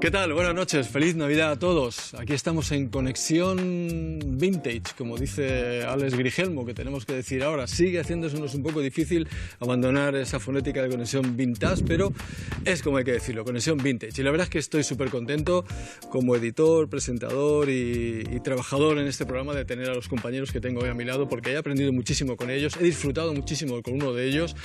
¿Qué tal? Buenas noches, feliz Navidad a todos. Aquí estamos en Conexión Vintage, como dice Alex Grigelmo, que tenemos que decir ahora. Sigue haciéndosenos un poco difícil abandonar esa fonética de Conexión Vintage, pero es como hay que decirlo, Conexión Vintage. Y la verdad es que estoy súper contento como editor, presentador y trabajador en este programa de tener a los compañeros que tengo hoy a mi lado, porque he aprendido muchísimo con ellos, he disfrutado muchísimo con uno de ellos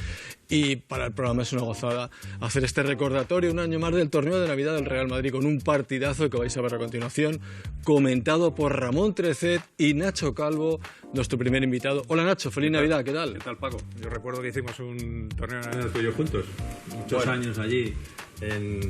y para el programa es una gozada hacer este recordatorio un año más del torneo de Navidad del Real Madrid, con un partidazo que vais a ver a continuación, comentado por Ramón Trecet y Nacho Calvo, nuestro primer invitado. Hola Nacho, feliz Navidad, ¿qué tal? ¿Qué tal, Paco? Yo recuerdo que hicimos un torneo de Navidad tuyo juntos, muchos años allí,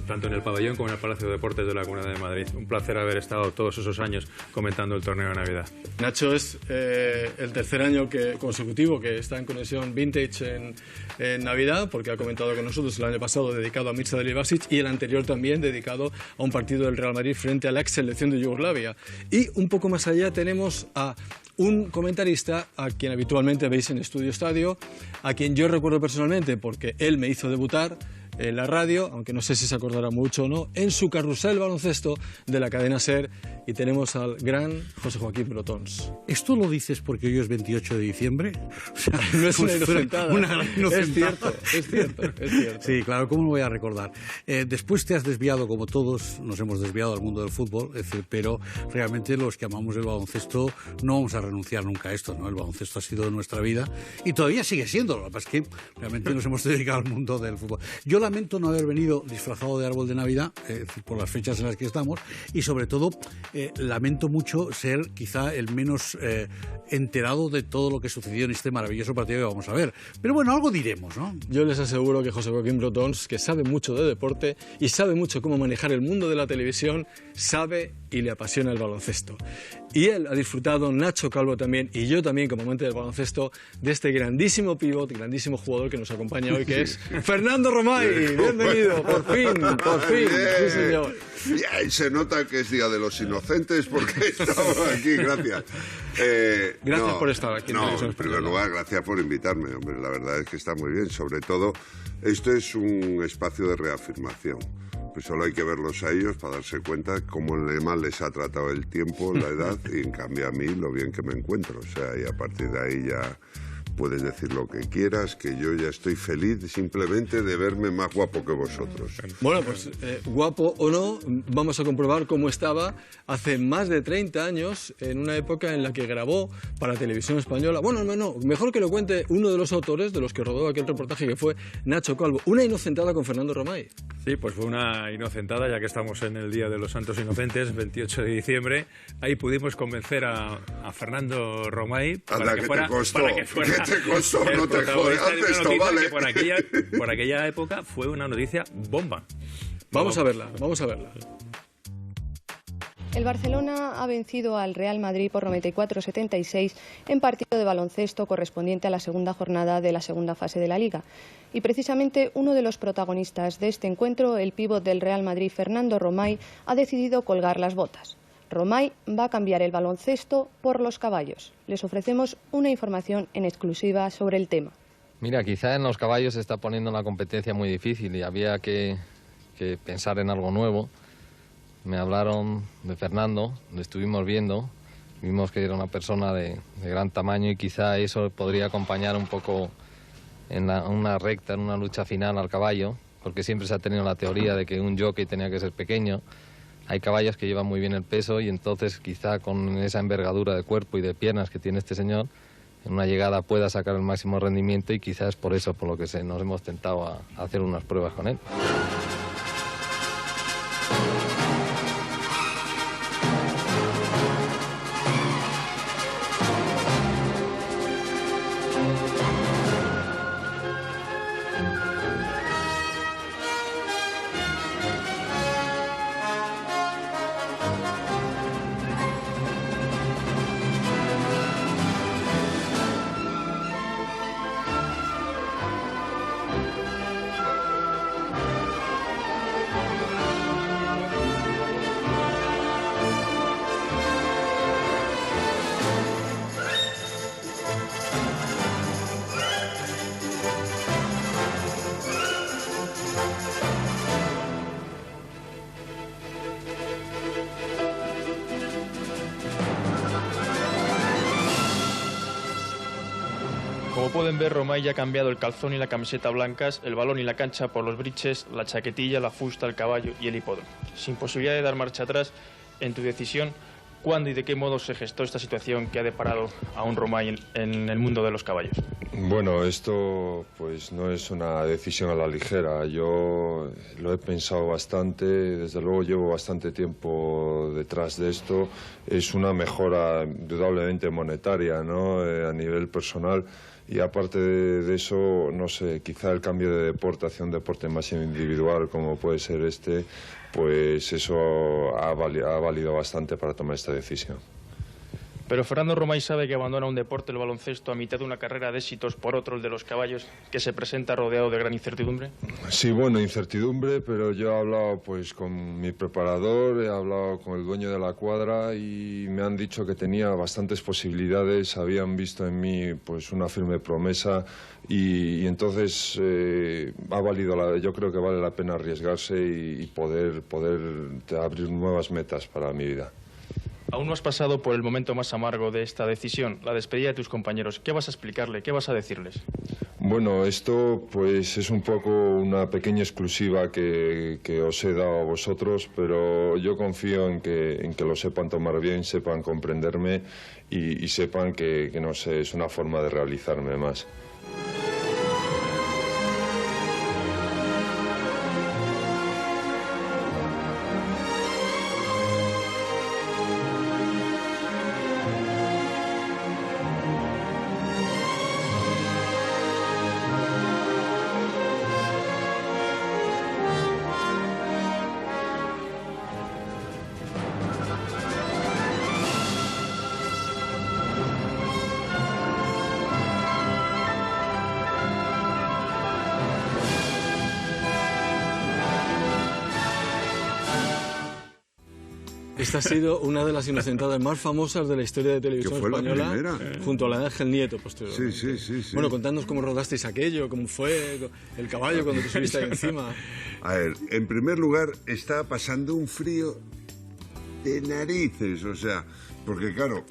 tanto en el pabellón como en el Palacio de Deportes de la Comunidad de Madrid. Un placer haber estado todos esos años comentando el torneo de Navidad. Nacho es el tercer año consecutivo que está en Conexión Vintage en Navidad, porque ha comentado con nosotros el año pasado dedicado a Mirza Delibasic y el anterior también dedicado a un partido del Real Madrid frente a la ex selección de Yugoslavia. Y un poco más allá tenemos a un comentarista a quien habitualmente veis en Estudio Estadio, a quien yo recuerdo personalmente porque él me hizo debutar en la radio, aunque no sé si se acordará mucho o no, en su carrusel baloncesto de la cadena SER, y tenemos al gran José Joaquín Brotons. ¿Esto lo dices porque hoy es 28 de diciembre? O sea, no es una inocentada. Una gran inocentada. Es cierto. Sí, claro, ¿cómo me voy a recordar? Después te has desviado, como todos nos hemos desviado al mundo del fútbol, pero realmente los que amamos el baloncesto no vamos a renunciar nunca a esto, ¿no? El baloncesto ha sido nuestra vida y todavía sigue siendo. Lo que pasa es que realmente nos hemos dedicado al mundo del fútbol. Yo lamento no haber venido disfrazado de árbol de Navidad, por las fechas en las que estamos, y sobre todo lamento mucho ser quizá el menos enterado de todo lo que sucedió en este maravilloso partido que vamos a ver. Pero bueno, algo diremos, ¿no? Yo les aseguro que José Joaquín Brotons, que sabe mucho de deporte y sabe mucho cómo manejar el mundo de la televisión, sabe y le apasiona el baloncesto. Y él ha disfrutado, Nacho Calvo también, y yo también como amante del baloncesto, de este grandísimo pívot, grandísimo jugador que nos acompaña hoy, que es Fernando Romay. Bienvenido, por fin, sí señor. Bien, se nota que es Día de los Inocentes porque estamos aquí, gracias. Gracias por estar aquí. En primer lugar, gracias por invitarme, hombre, la verdad es que está muy bien, sobre todo, esto es un espacio de reafirmación. Pues solo hay que verlos a ellos para darse cuenta cómo mal les ha tratado el tiempo, la edad, y en cambio a mí lo bien que me encuentro. O sea, y a partir de ahí ya puedes decir lo que quieras, que yo ya estoy feliz simplemente de verme más guapo que vosotros. Bueno, pues guapo o no, vamos a comprobar cómo estaba hace más de 30 años, en una época en la que grabó para Televisión Española. Bueno, no, mejor que lo cuente uno de los autores de los que rodó aquel reportaje, que fue Nacho Calvo. Una inocentada con Fernando Romay. Sí, pues fue una inocentada, ya que estamos en el Día de los Santos Inocentes, 28 de diciembre. Ahí pudimos convencer a Fernando Romay para que fuera... ¿Qué te costó? No te jodas, esto vale. Que por aquella época fue una noticia bomba. Vamos a verla. El Barcelona ha vencido al Real Madrid por 94-76 en partido de baloncesto correspondiente a la segunda jornada de la segunda fase de la Liga. Y precisamente uno de los protagonistas de este encuentro, el pívot del Real Madrid, Fernando Romay, ha decidido colgar las botas. Romay va a cambiar el baloncesto por los caballos. Les ofrecemos una información en exclusiva sobre el tema. Mira, quizá en los caballos se está poniendo una competencia muy difícil y había que pensar en algo nuevo. Me hablaron de Fernando, lo estuvimos viendo, vimos que era una persona de gran tamaño y quizá eso podría acompañar un poco en una recta, en una lucha final al caballo, porque siempre se ha tenido la teoría de que un jockey tenía que ser pequeño. Hay caballos que llevan muy bien el peso y entonces quizá con esa envergadura de cuerpo y de piernas que tiene este señor, en una llegada pueda sacar el máximo rendimiento y quizás es por eso por lo que nos hemos tentado a hacer unas pruebas con él. pueden ver, Romay ya ha cambiado el calzón y la camiseta blancas, el balón y la cancha por los briches, la chaquetilla, la fusta, el caballo y el hipódromo. Sin posibilidad de dar marcha atrás en tu decisión, ¿cuándo y de qué modo se gestó esta situación que ha deparado a un Romay en el mundo de los caballos? Bueno, esto pues no es una decisión a la ligera. Yo lo he pensado bastante, desde luego llevo bastante tiempo detrás de esto. Es una mejora indudablemente monetaria, ¿no? A nivel personal. Y aparte de eso, no sé, quizá el cambio de deporte hacia un deporte más individual como puede ser este, pues eso ha valido bastante para tomar esta decisión. Pero Fernando Romay sabe que abandona un deporte, el baloncesto, a mitad de una carrera de éxitos por otro, el de los caballos, que se presenta rodeado de gran incertidumbre. Sí, bueno, incertidumbre, pero yo he hablado pues con mi preparador, he hablado con el dueño de la cuadra y me han dicho que tenía bastantes posibilidades, habían visto en mí pues una firme promesa y entonces ha valido yo creo que vale la pena arriesgarse y poder abrir nuevas metas para mi vida. Aún no has pasado por el momento más amargo de esta decisión, la despedida de tus compañeros. ¿Qué vas a explicarle? ¿Qué vas a decirles? Bueno, esto pues es un poco una pequeña exclusiva que os he dado a vosotros, pero yo confío en que lo sepan tomar bien, sepan comprenderme y sepan que no sé, es una forma de realizarme más. Esta ha sido una de las inocentadas más famosas de la historia de televisión española, junto a la de Ángel Nieto, posteriormente. Sí. Bueno, contadnos cómo rodasteis aquello, cómo fue el caballo cuando te subiste ahí encima. A ver, en primer lugar, estaba pasando un frío de narices, o sea, porque claro,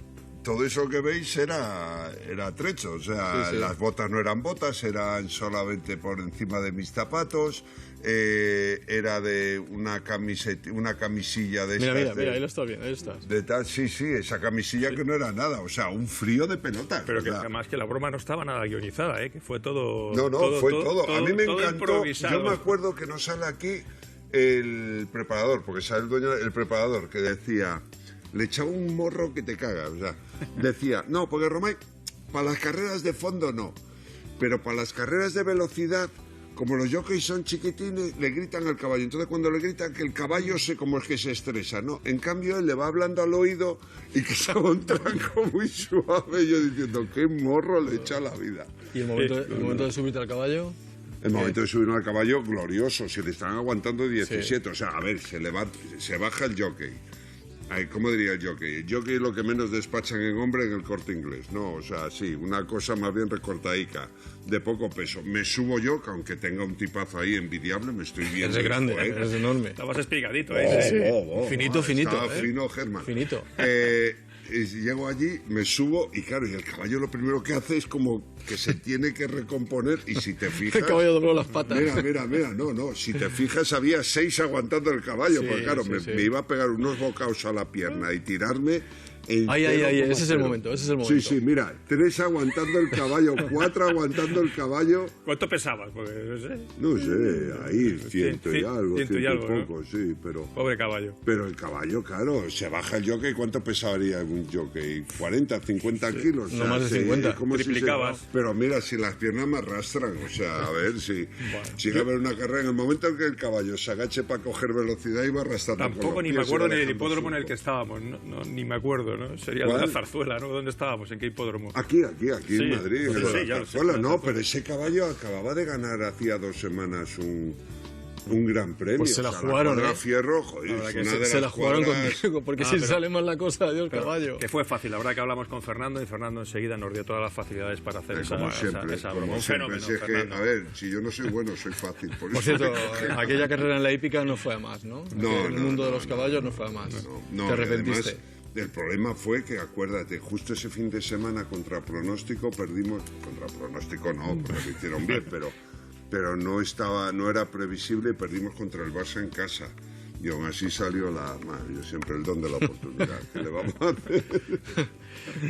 todo eso que veis era trecho, o sea, sí. Las botas no eran botas, eran solamente por encima de mis zapatos, era de una camisilla de mira, estas. Mira, ahí lo estás viendo, ahí estás. De tal, sí, esa camisilla que no era nada, o sea, un frío de pelotas. Pero que además que la broma no estaba nada guionizada, que fue todo... No, fue todo. A mí me encantó, improvisado. Yo me acuerdo que no sale aquí el preparador, porque sale el dueño, el preparador, que decía... Le echaba un morro que te cagas, o sea, decía, no, porque Romay, para las carreras de fondo no, pero para las carreras de velocidad, como los jockeys son chiquitines, le gritan al caballo, entonces cuando le gritan que el caballo como es que se estresa, ¿no? En cambio él le va hablando al oído y que se un tranco muy suave, yo diciendo, qué morro le echa la vida. ¿Y el momento de subirte al caballo? El momento de subir al caballo, glorioso, se le están aguantando 17, o sea, a ver, se baja el jockey. Ay, ¿cómo diría el jockey? El jockey es lo que menos despachan en hombre en el Corte Inglés, ¿no? O sea, sí, una cosa más bien recortaica, de poco peso. Me subo yo, que aunque tenga un tipazo ahí envidiable, me estoy viendo. Es grande, es enorme. Estabas espigadito, Finito. Estaba fino, Germán. Finito. Y llego allí, me subo y claro, y el caballo lo primero que hace es como que se tiene que recomponer y si te fijas... El caballo dobló las patas. Mira, no, si te fijas había 6 aguantando el caballo, sí, porque claro, sí. me iba a pegar unos bocados a la pierna y tirarme... Ay, ese es el momento, Sí, mira, 3 aguantando el caballo, 4 aguantando el caballo. ¿Cuánto pesabas? Porque no sé, ahí, 100 y algo, 100 y poco, ¿no? Sí, pero... Pobre caballo. Pero el caballo, claro, se baja el jockey, ¿cuánto pesaría un jockey? 40, 50 kilos. No, más de 50. Triplicabas. Pero mira, si las piernas me arrastran, o sea, a ver, si va a haber una carrera, en el momento en que el caballo se agache para coger velocidad, iba arrastrando. Tampoco ni me acuerdo ni del hipódromo en el que estábamos, ni me acuerdo, ¿no? Sería de la Zarzuela, ¿no? ¿Dónde estábamos? ¿En qué hipódromo? Aquí, en Madrid, en la Zarzuela, no, pero ese caballo acababa de ganar hacía 2 semanas un gran premio. Pues se la jugaron, la Fierro, joder, se la jugaron contigo, porque si sale mal la cosa, adiós caballo. Que fue fácil, la verdad que hablamos con Fernando y Fernando enseguida nos dio todas las facilidades para hacer esa broma. Un fenómeno, Fernando. A ver, si yo no soy bueno, soy fácil. Por cierto, aquella carrera en la hípica no fue a más, ¿no? No, el mundo de los caballos no fue a más. No, ¿te arrepentiste? El problema fue que, acuérdate, justo ese fin de semana contra pronóstico perdimos, contra pronóstico no, porque lo hicieron bien, pero no era previsible y perdimos contra el Barça en casa. Y aún así salió yo siempre el don de la oportunidad. ¿Qué le vamos a hacer?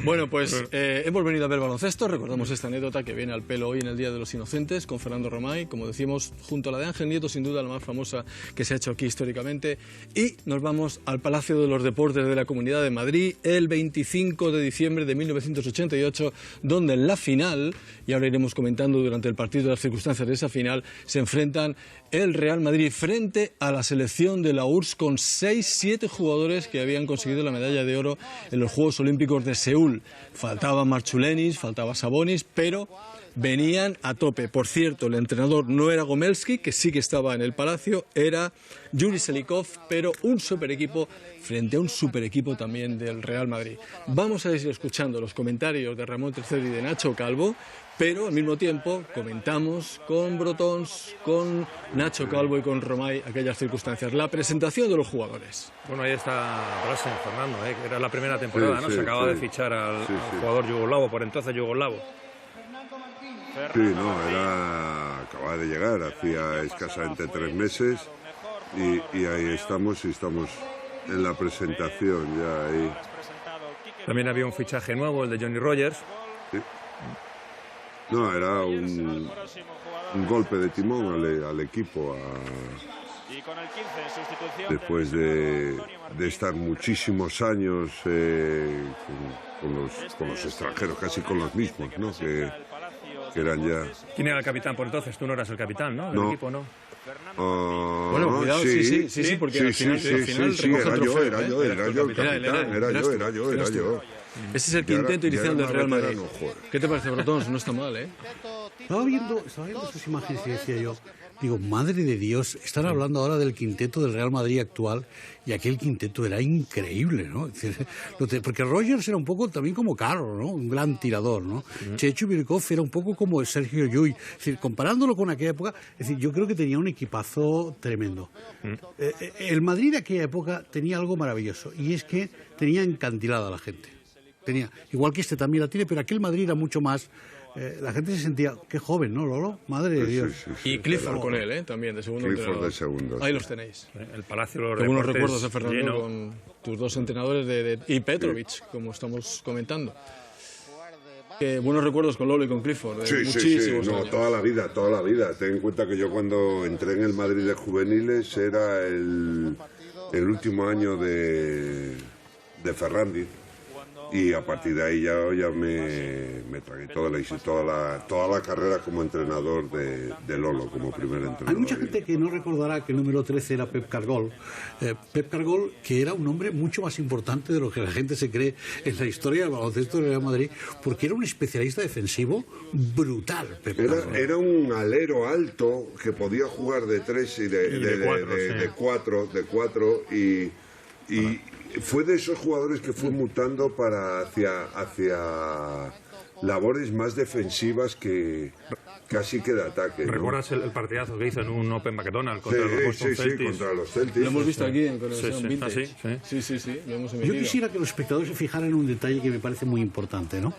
Bueno, pues hemos venido a ver baloncesto. Recordamos esta anécdota que viene al pelo hoy en el Día de los Inocentes con Fernando Romay, como decimos, junto a la de Ángel Nieto, sin duda la más famosa que se ha hecho aquí históricamente. Y nos vamos al Palacio de los Deportes de la Comunidad de Madrid el 25 de diciembre de 1988, donde en la final, y ahora iremos comentando durante el partido las circunstancias de esa final, se enfrentan el Real Madrid frente a la selección de la URSS con 6-7 jugadores que habían conseguido la medalla de oro en los Juegos Olímpicos de Seúl. Faltaba Marchulenis, faltaba Sabonis, pero venían a tope. Por cierto, el entrenador no era Gomelski, que sí que estaba en el Palacio, era Yuri Selikov, pero un super equipo frente a un super equipo también del Real Madrid. Vamos a ir escuchando los comentarios de Ramón III y de Nacho Calvo, pero al mismo tiempo comentamos con Brotons, con Nacho Calvo y con Romay aquellas circunstancias. La presentación de los jugadores. Bueno, ahí está Brasen, Fernando, que era la primera temporada, ¿no? Se acaba de fichar al jugador yugoslavo, por entonces yugoslavo. Sí, no, acababa de llegar, hacía escasamente 3 meses y ahí estamos en la presentación ya ahí. También había un fichaje nuevo, el de Johnny Rogers. Sí. No, era un golpe de timón al equipo después de estar muchísimos años con los extranjeros, casi con los mismos, ¿no? Que eran ya... ¿Quién era el capitán por entonces? Tú no eras el capitán, ¿no? Del equipo, ¿no. Bueno, cuidado, sí, porque al final era yo. Ese es el quinteto inicial del Real Madrid. ¿Qué te parece, Brotons? No está mal, ¿eh? Estaba viendo esas imágenes y decía yo, digo, madre de Dios, están hablando ahora del quinteto del Real Madrid actual y aquel quinteto era increíble, ¿no? Porque Rogers era un poco también como Carro, ¿no? Un gran tirador, ¿no? Chechu Birkov era un poco como Sergio Llull. Es decir, comparándolo con aquella época, es decir, yo creo que tenía un equipazo tremendo. El Madrid de aquella época tenía algo maravilloso y es que tenía encantilada a la gente. Igual que este también la tiene, pero aquel Madrid era mucho más... la gente se sentía, qué joven, ¿no, Lolo? Madre de Dios. Y Clifford con él, también, de segundo entrenador. Segundo. Ahí los tenéis. El Palacio de los Deportes. Algunos recuerdos de Fernando lleno. Con tus dos entrenadores y Petrovic, como estamos comentando. Buenos recuerdos con Lolo y con Clifford. Muchísimos años. Toda la vida. Ten en cuenta que yo cuando entré en el Madrid de juveniles era el último año de Ferrandi. Y a partir de ahí ya me tragué toda la carrera como entrenador de Lolo, como primer entrenador. Hay mucha gente que no recordará que el número 13 era Pep Cargol. Pep Cargol, que era un hombre mucho más importante de lo que la gente se cree en la historia del baloncesto del Real Madrid, porque era un especialista defensivo brutal. Pep Cargol. Era un alero alto que podía jugar de 3 y de 4 y fue de esos jugadores que fue mutando hacia labores más defensivas que casi que de ataque, ¿no? ¿Recuerdas el partidazo que hizo en un Open McDonald's contra los Boston Celtics? Sí, contra los Celtics. Lo hemos visto aquí en Conexión Vintage. Sí, lo hemos emitido. Yo quisiera que los espectadores se fijaran en un detalle que me parece muy importante, ¿no?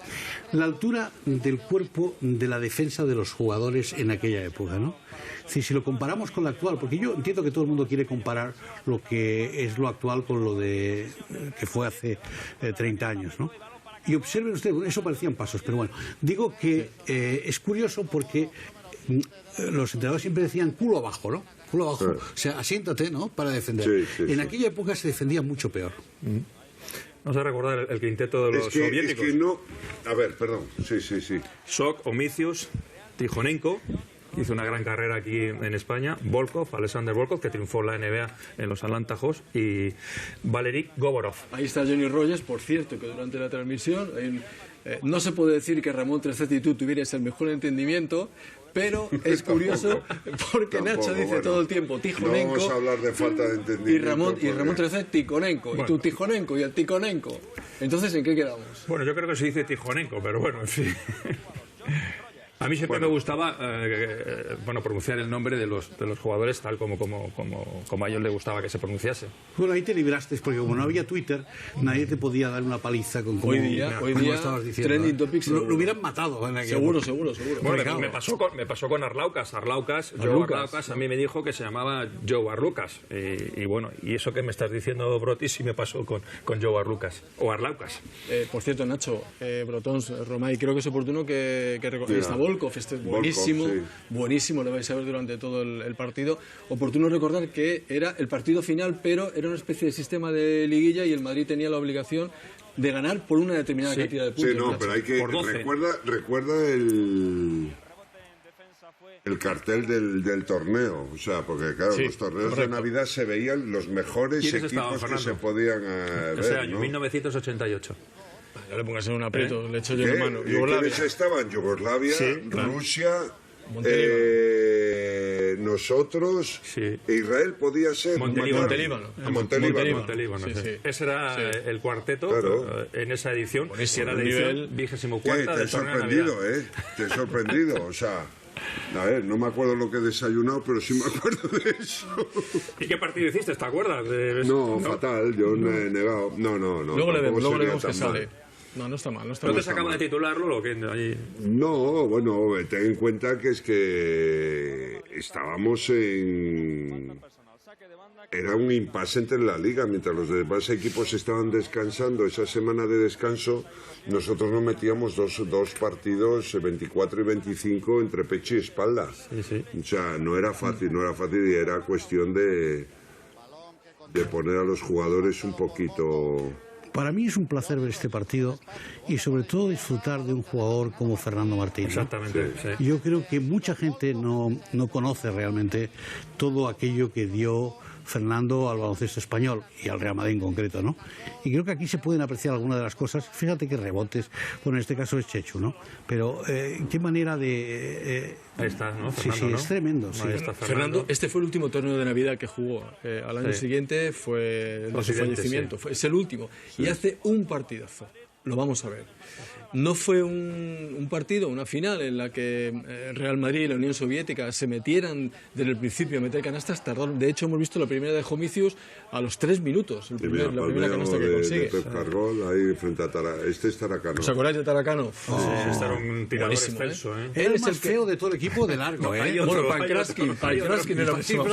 La altura del cuerpo de la defensa de los jugadores en aquella época, ¿no? Si lo comparamos con lo actual, porque yo entiendo que todo el mundo quiere comparar lo que es lo actual con lo de que fue hace 30 años, ¿no? Y observen ustedes, eso parecían pasos, pero bueno, digo que es curioso porque los entrenadores siempre decían culo abajo, ¿no? Culo abajo, o sea, asiéntate, ¿no? Para defender. En aquella época se defendía mucho peor. Vamos a recordar el quinteto de los soviéticos. Es que no... A ver, perdón. Sí. Sok, Omicius, Tijonenko, que hizo una gran carrera aquí en España, Volkov, Alexander Volkov, que triunfó en la NBA en los Atlanta Hawks, y Valery Govorov. Ahí está Johnny Rogers, por cierto, que durante la transmisión no se puede decir que Ramón Trecet y tú tuvierais el mejor entendimiento, pero es curioso porque Nacho dice todo el tiempo Tijonenko. No vamos a hablar de falta de entendimiento. Y Ramón Trecet Tijonenko, y tú Tijonenko y el Tijonenko. Entonces, ¿en qué quedamos? Bueno, yo creo que se dice Tijonenko, pero bueno, en fin. A mí siempre me gustaba pronunciar el nombre de los jugadores tal como a ellos les gustaba que se pronunciase. Bueno, ahí te libraste, porque como no había Twitter, nadie te podía dar una paliza con hoy día estabas diciendo. Trending Topics lo hubieran matado. Seguro. Bueno, me pasó con Arlaucas. Joe Arlaucas a mí me dijo que se llamaba Joe Arlucas. Y bueno, ¿y eso que me estás diciendo, Broti, si me pasó con Joe Arlucas o Arlaucas? Por cierto, Nacho, Brotons, Romay, creo que es oportuno que está Volkov, este es buenísimo, buenísimo, lo vais a ver durante todo el partido. Oportuno recordar que era el partido final, pero era una especie de sistema de liguilla y el Madrid tenía la obligación de ganar por una determinada cantidad de puntos. Sí, no, pero hay que... Recuerda el cartel del torneo, o sea, porque claro, los torneos de Navidad se veían los mejores equipos que se podían ver. Ese año, 1988. Ya le pongas en un aprieto, le echo yo la mano. ¿Quiénes estaban? Yugoslavia, Rusia, nosotros, Israel podía ser Montelíbano. Ese era el cuarteto en esa edición, que era la edición 24ª del torneo de Navidad. Te he sorprendido, o sea... A ver, no me acuerdo lo que he desayunado, pero sí me acuerdo de eso. ¿Y qué partido hiciste? ¿Te acuerdas? No, fatal, yo no he negado. No. Luego le vemos que sale. No está mal. ¿No te sacaban de titularlo lo que allí? No, bueno, ten en cuenta que es que estábamos en... Era un impasse entre la liga, mientras los demás equipos estaban descansando, esa semana de descanso, nosotros nos metíamos dos partidos, 24 y 25, entre pecho y espalda. Sí. O sea, no era fácil y era cuestión de poner a los jugadores un poquito... Para mí es un placer ver este partido y sobre todo disfrutar de un jugador como Fernando Martín. Exactamente. Sí. Yo creo que mucha gente no conoce realmente todo aquello que dio Fernando al baloncesto español y al Real Madrid en concreto, ¿no? Y creo que aquí se pueden apreciar algunas de las cosas. Fíjate que rebotes, bueno, en este caso es Chechu, ¿no? Pero qué manera de... Ahí está, ¿no? Fernando, sí, ¿no? Es tremendo. Sí. Ahí está Fernando, este fue el último torneo de Navidad que jugó. Al año siguiente fue su fallecimiento. Es el último. Y hace un partidazo. Lo vamos a ver. No fue un partido, una final en la que Real Madrid y la Unión Soviética se metieran desde el principio a meter canastas. Tardaron. De hecho, hemos visto la primera de Jomicius a los 3 minutos. La primera canasta que consigue. Ahí frente a Este es Taracano. ¿Os acordáis de Taracano? Este era un tirador excelso. Él es el feo de todo el equipo de largo. Bueno, Pankraskin era el más feo.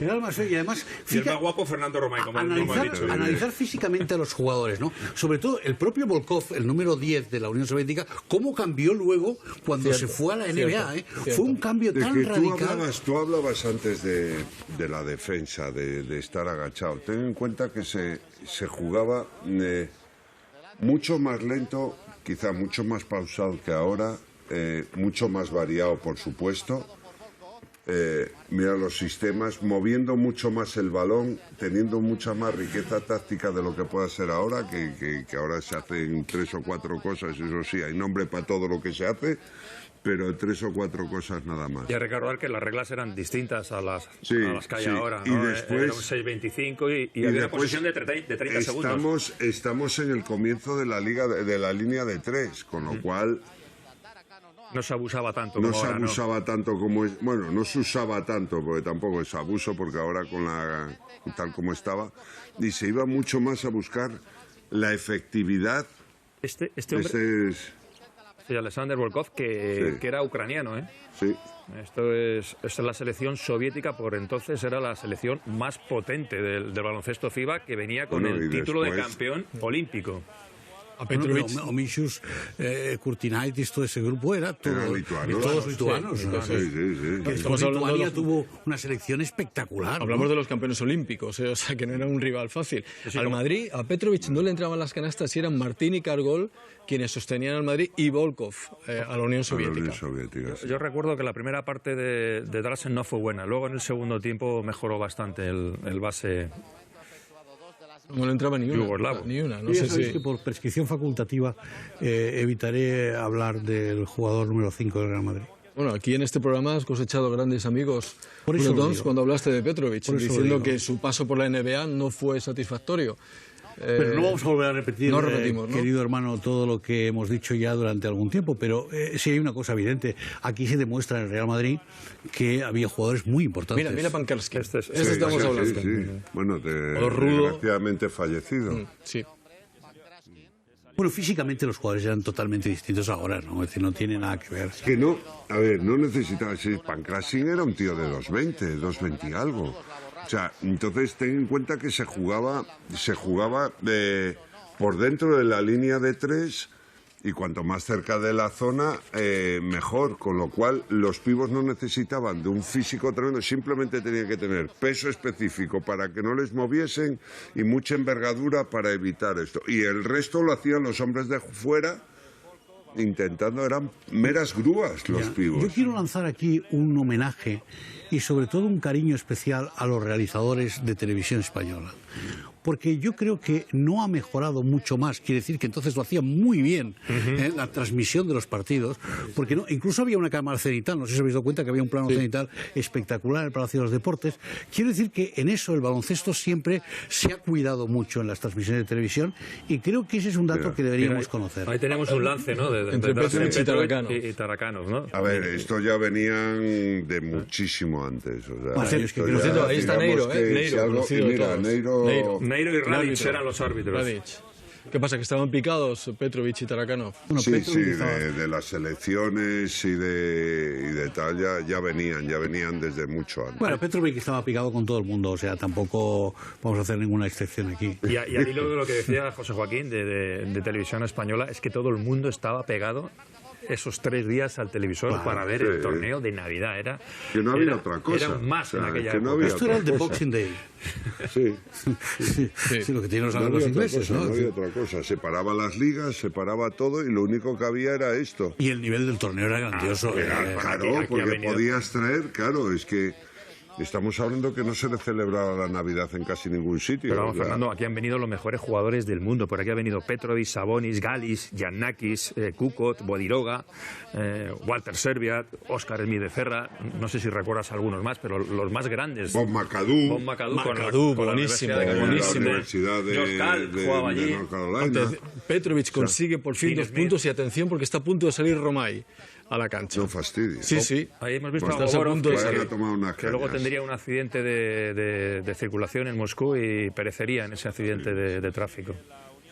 Era el más feo. Y además, el más guapo Fernando Romay, como ha dicho. Analizar físicamente a los jugadores, ¿no? Sobre todo el propio Volkov, el número 10 de la Unión Soviética, cómo cambió luego cuando se fue a la NBA. Fue un cambio tan radical. Tú hablabas antes de la defensa, de estar agachado. Ten en cuenta que se jugaba mucho más lento, quizá mucho más pausado que ahora, mucho más variado, por supuesto. Mira los sistemas, moviendo mucho más el balón, teniendo mucha más riqueza táctica de lo que pueda ser ahora, que ahora se hacen 3 o 4 cosas, eso sí, hay nombre para todo lo que se hace, pero 3 o 4 cosas nada más. Y a recordar que las reglas eran distintas a las que hay ahora, ¿no? Y después, era un 6.25 y había una posición de 30 segundos. Estamos en el comienzo de la línea de 3, con lo cual... No se abusaba tanto como ahora, tanto como es. Bueno, no se usaba tanto, porque tampoco es abuso, porque ahora tal como estaba, y se iba mucho más a buscar la efectividad. Este hombre, Alexander Volkov, que era ucraniano, ¿eh? Sí. Esta es la selección soviética, por entonces era la selección más potente del baloncesto FIBA, que venía con el título de campeón olímpico. A Petrovic, Omicius, Kurtinaitis, todo ese grupo era todos lituanos. Lituania tuvo una selección espectacular. Hablamos de los campeones olímpicos, o sea que no era un rival fácil. Al Madrid, a Petrovic no le entraban las canastas y eran Martín y Kargol quienes sostenían al Madrid y Volkov a la Unión Soviética. Yo recuerdo que la primera parte de Drasen no fue buena, luego en el segundo tiempo mejoró bastante el base. No le entraba ni una. No sé si... que por prescripción facultativa evitaré hablar del jugador número 5 del Real Madrid. Bueno, aquí en este programa has cosechado grandes amigos cuando hablaste de Petrovic, diciendo que su paso por la NBA no fue satisfactorio. Pero no vamos a volver a repetir, no repetimos, ¿no? querido hermano, todo lo que hemos dicho ya durante algún tiempo, pero sí hay una cosa evidente. Aquí se demuestra en el Real Madrid que había jugadores muy importantes. Mira Pankerski. Este estamos hablando. Sí. Bueno, desgraciadamente fallecido. Sí. Bueno, físicamente los jugadores eran totalmente distintos ahora, ¿no? Es decir, no tiene nada que ver. Es que no, a ver, no necesitaba ser. Pankrásin era un tío de 2.20, 2.20 y algo. O sea, entonces ten en cuenta que se jugaba por dentro de la línea de 3 y cuanto más cerca de la zona, mejor. Con lo cual, los pibos no necesitaban de un físico tremendo, simplemente tenían que tener peso específico para que no les moviesen y mucha envergadura para evitar esto. Y el resto lo hacían los hombres de fuera, intentando, eran meras grúas los pibos. Yo quiero lanzar aquí un homenaje y sobre todo un cariño especial a los realizadores de televisión española. Porque yo creo que no ha mejorado mucho más. Quiere decir que entonces lo hacía muy bien la transmisión de los partidos, porque no, incluso había una cámara cenital, no sé si habéis dado cuenta que había un plano cenital espectacular en el Palacio de los Deportes. Quiero decir que en eso el baloncesto siempre se ha cuidado mucho en las transmisiones de televisión y creo que ese es un dato que deberíamos conocer. Ahí tenemos un lance, ¿no? Entre Petrovic y Tarakanov, ¿no? A ver, esto ya venían de muchísimo antes. O sea, por cierto, ahí está Neiro, Neiro y Radic eran los árbitros. ¿Qué pasa? ¿Que estaban picados Petrovic y Tarakanov? Bueno, sí, de las elecciones y de tal, ya venían desde mucho antes. Bueno, Petrovic estaba picado con todo el mundo, o sea, tampoco vamos a hacer ninguna excepción aquí. Y al hilo de lo que decía José Joaquín de televisión española, es que todo el mundo estaba pegado esos 3 días al televisor para ver el torneo de Navidad. Que no había otra cosa. Era más en aquella época. No esto era el de Boxing Day. Sí, lo que tienen los ingleses, ¿no? No había otra cosa. Separaba las ligas, separaba todo y lo único que había era esto. Y el nivel del torneo era grandioso. Claro, porque podías traer, es que estamos hablando que no se le celebraba la Navidad en casi ningún sitio. Pero vamos, Fernando, aquí han venido los mejores jugadores del mundo. Por aquí ha venido Petrovic, Sabonis, Galis, Giannakis, Kukoc, Bodiroga, Walter Serviat, Óscar Esmideferra. No sé si recuerdas algunos más, pero los más grandes. Bob McAdoo. Con buenísimo. Josh Kall jugaba allí. Petrovic consigue por fin 2 puntos y atención porque está a punto de salir Romay a la cancha. No fastidies. Sí. Ahí hemos visto a Govorov que luego tendría un accidente de circulación en Moscú y perecería en ese accidente de tráfico.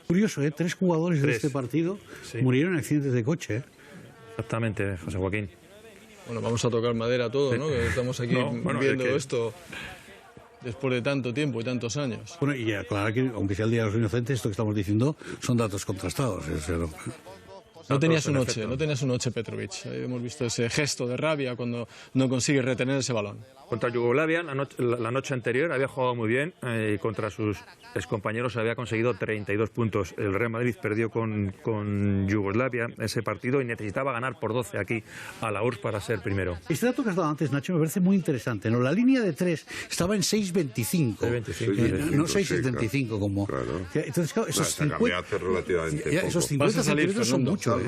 Curioso, 3 jugadores de este partido murieron en accidentes de coche. Exactamente, José Joaquín. Bueno, vamos a tocar madera todo, ¿no? Que estamos aquí viendo esto después de tanto tiempo y tantos años. Bueno, y aclarar que, aunque sea el Día de los Inocentes, esto que estamos diciendo son datos contrastados. No tenía su noche Petrovic. Hemos visto ese gesto de rabia cuando no consigue retener ese balón. Contra Yugoslavia, la noche anterior, había jugado muy bien y contra sus excompañeros había conseguido 32 puntos. El Real Madrid perdió con Yugoslavia ese partido y necesitaba ganar por 12 aquí a la URSS para ser primero. Este dato que has dado antes, Nacho, me parece muy interesante, ¿no? La línea de 3 estaba en 6.25. No 6.75 como... Claro. Entonces, claro, esos 50... hace relativamente poco. Esos 50 centímetros son mucho.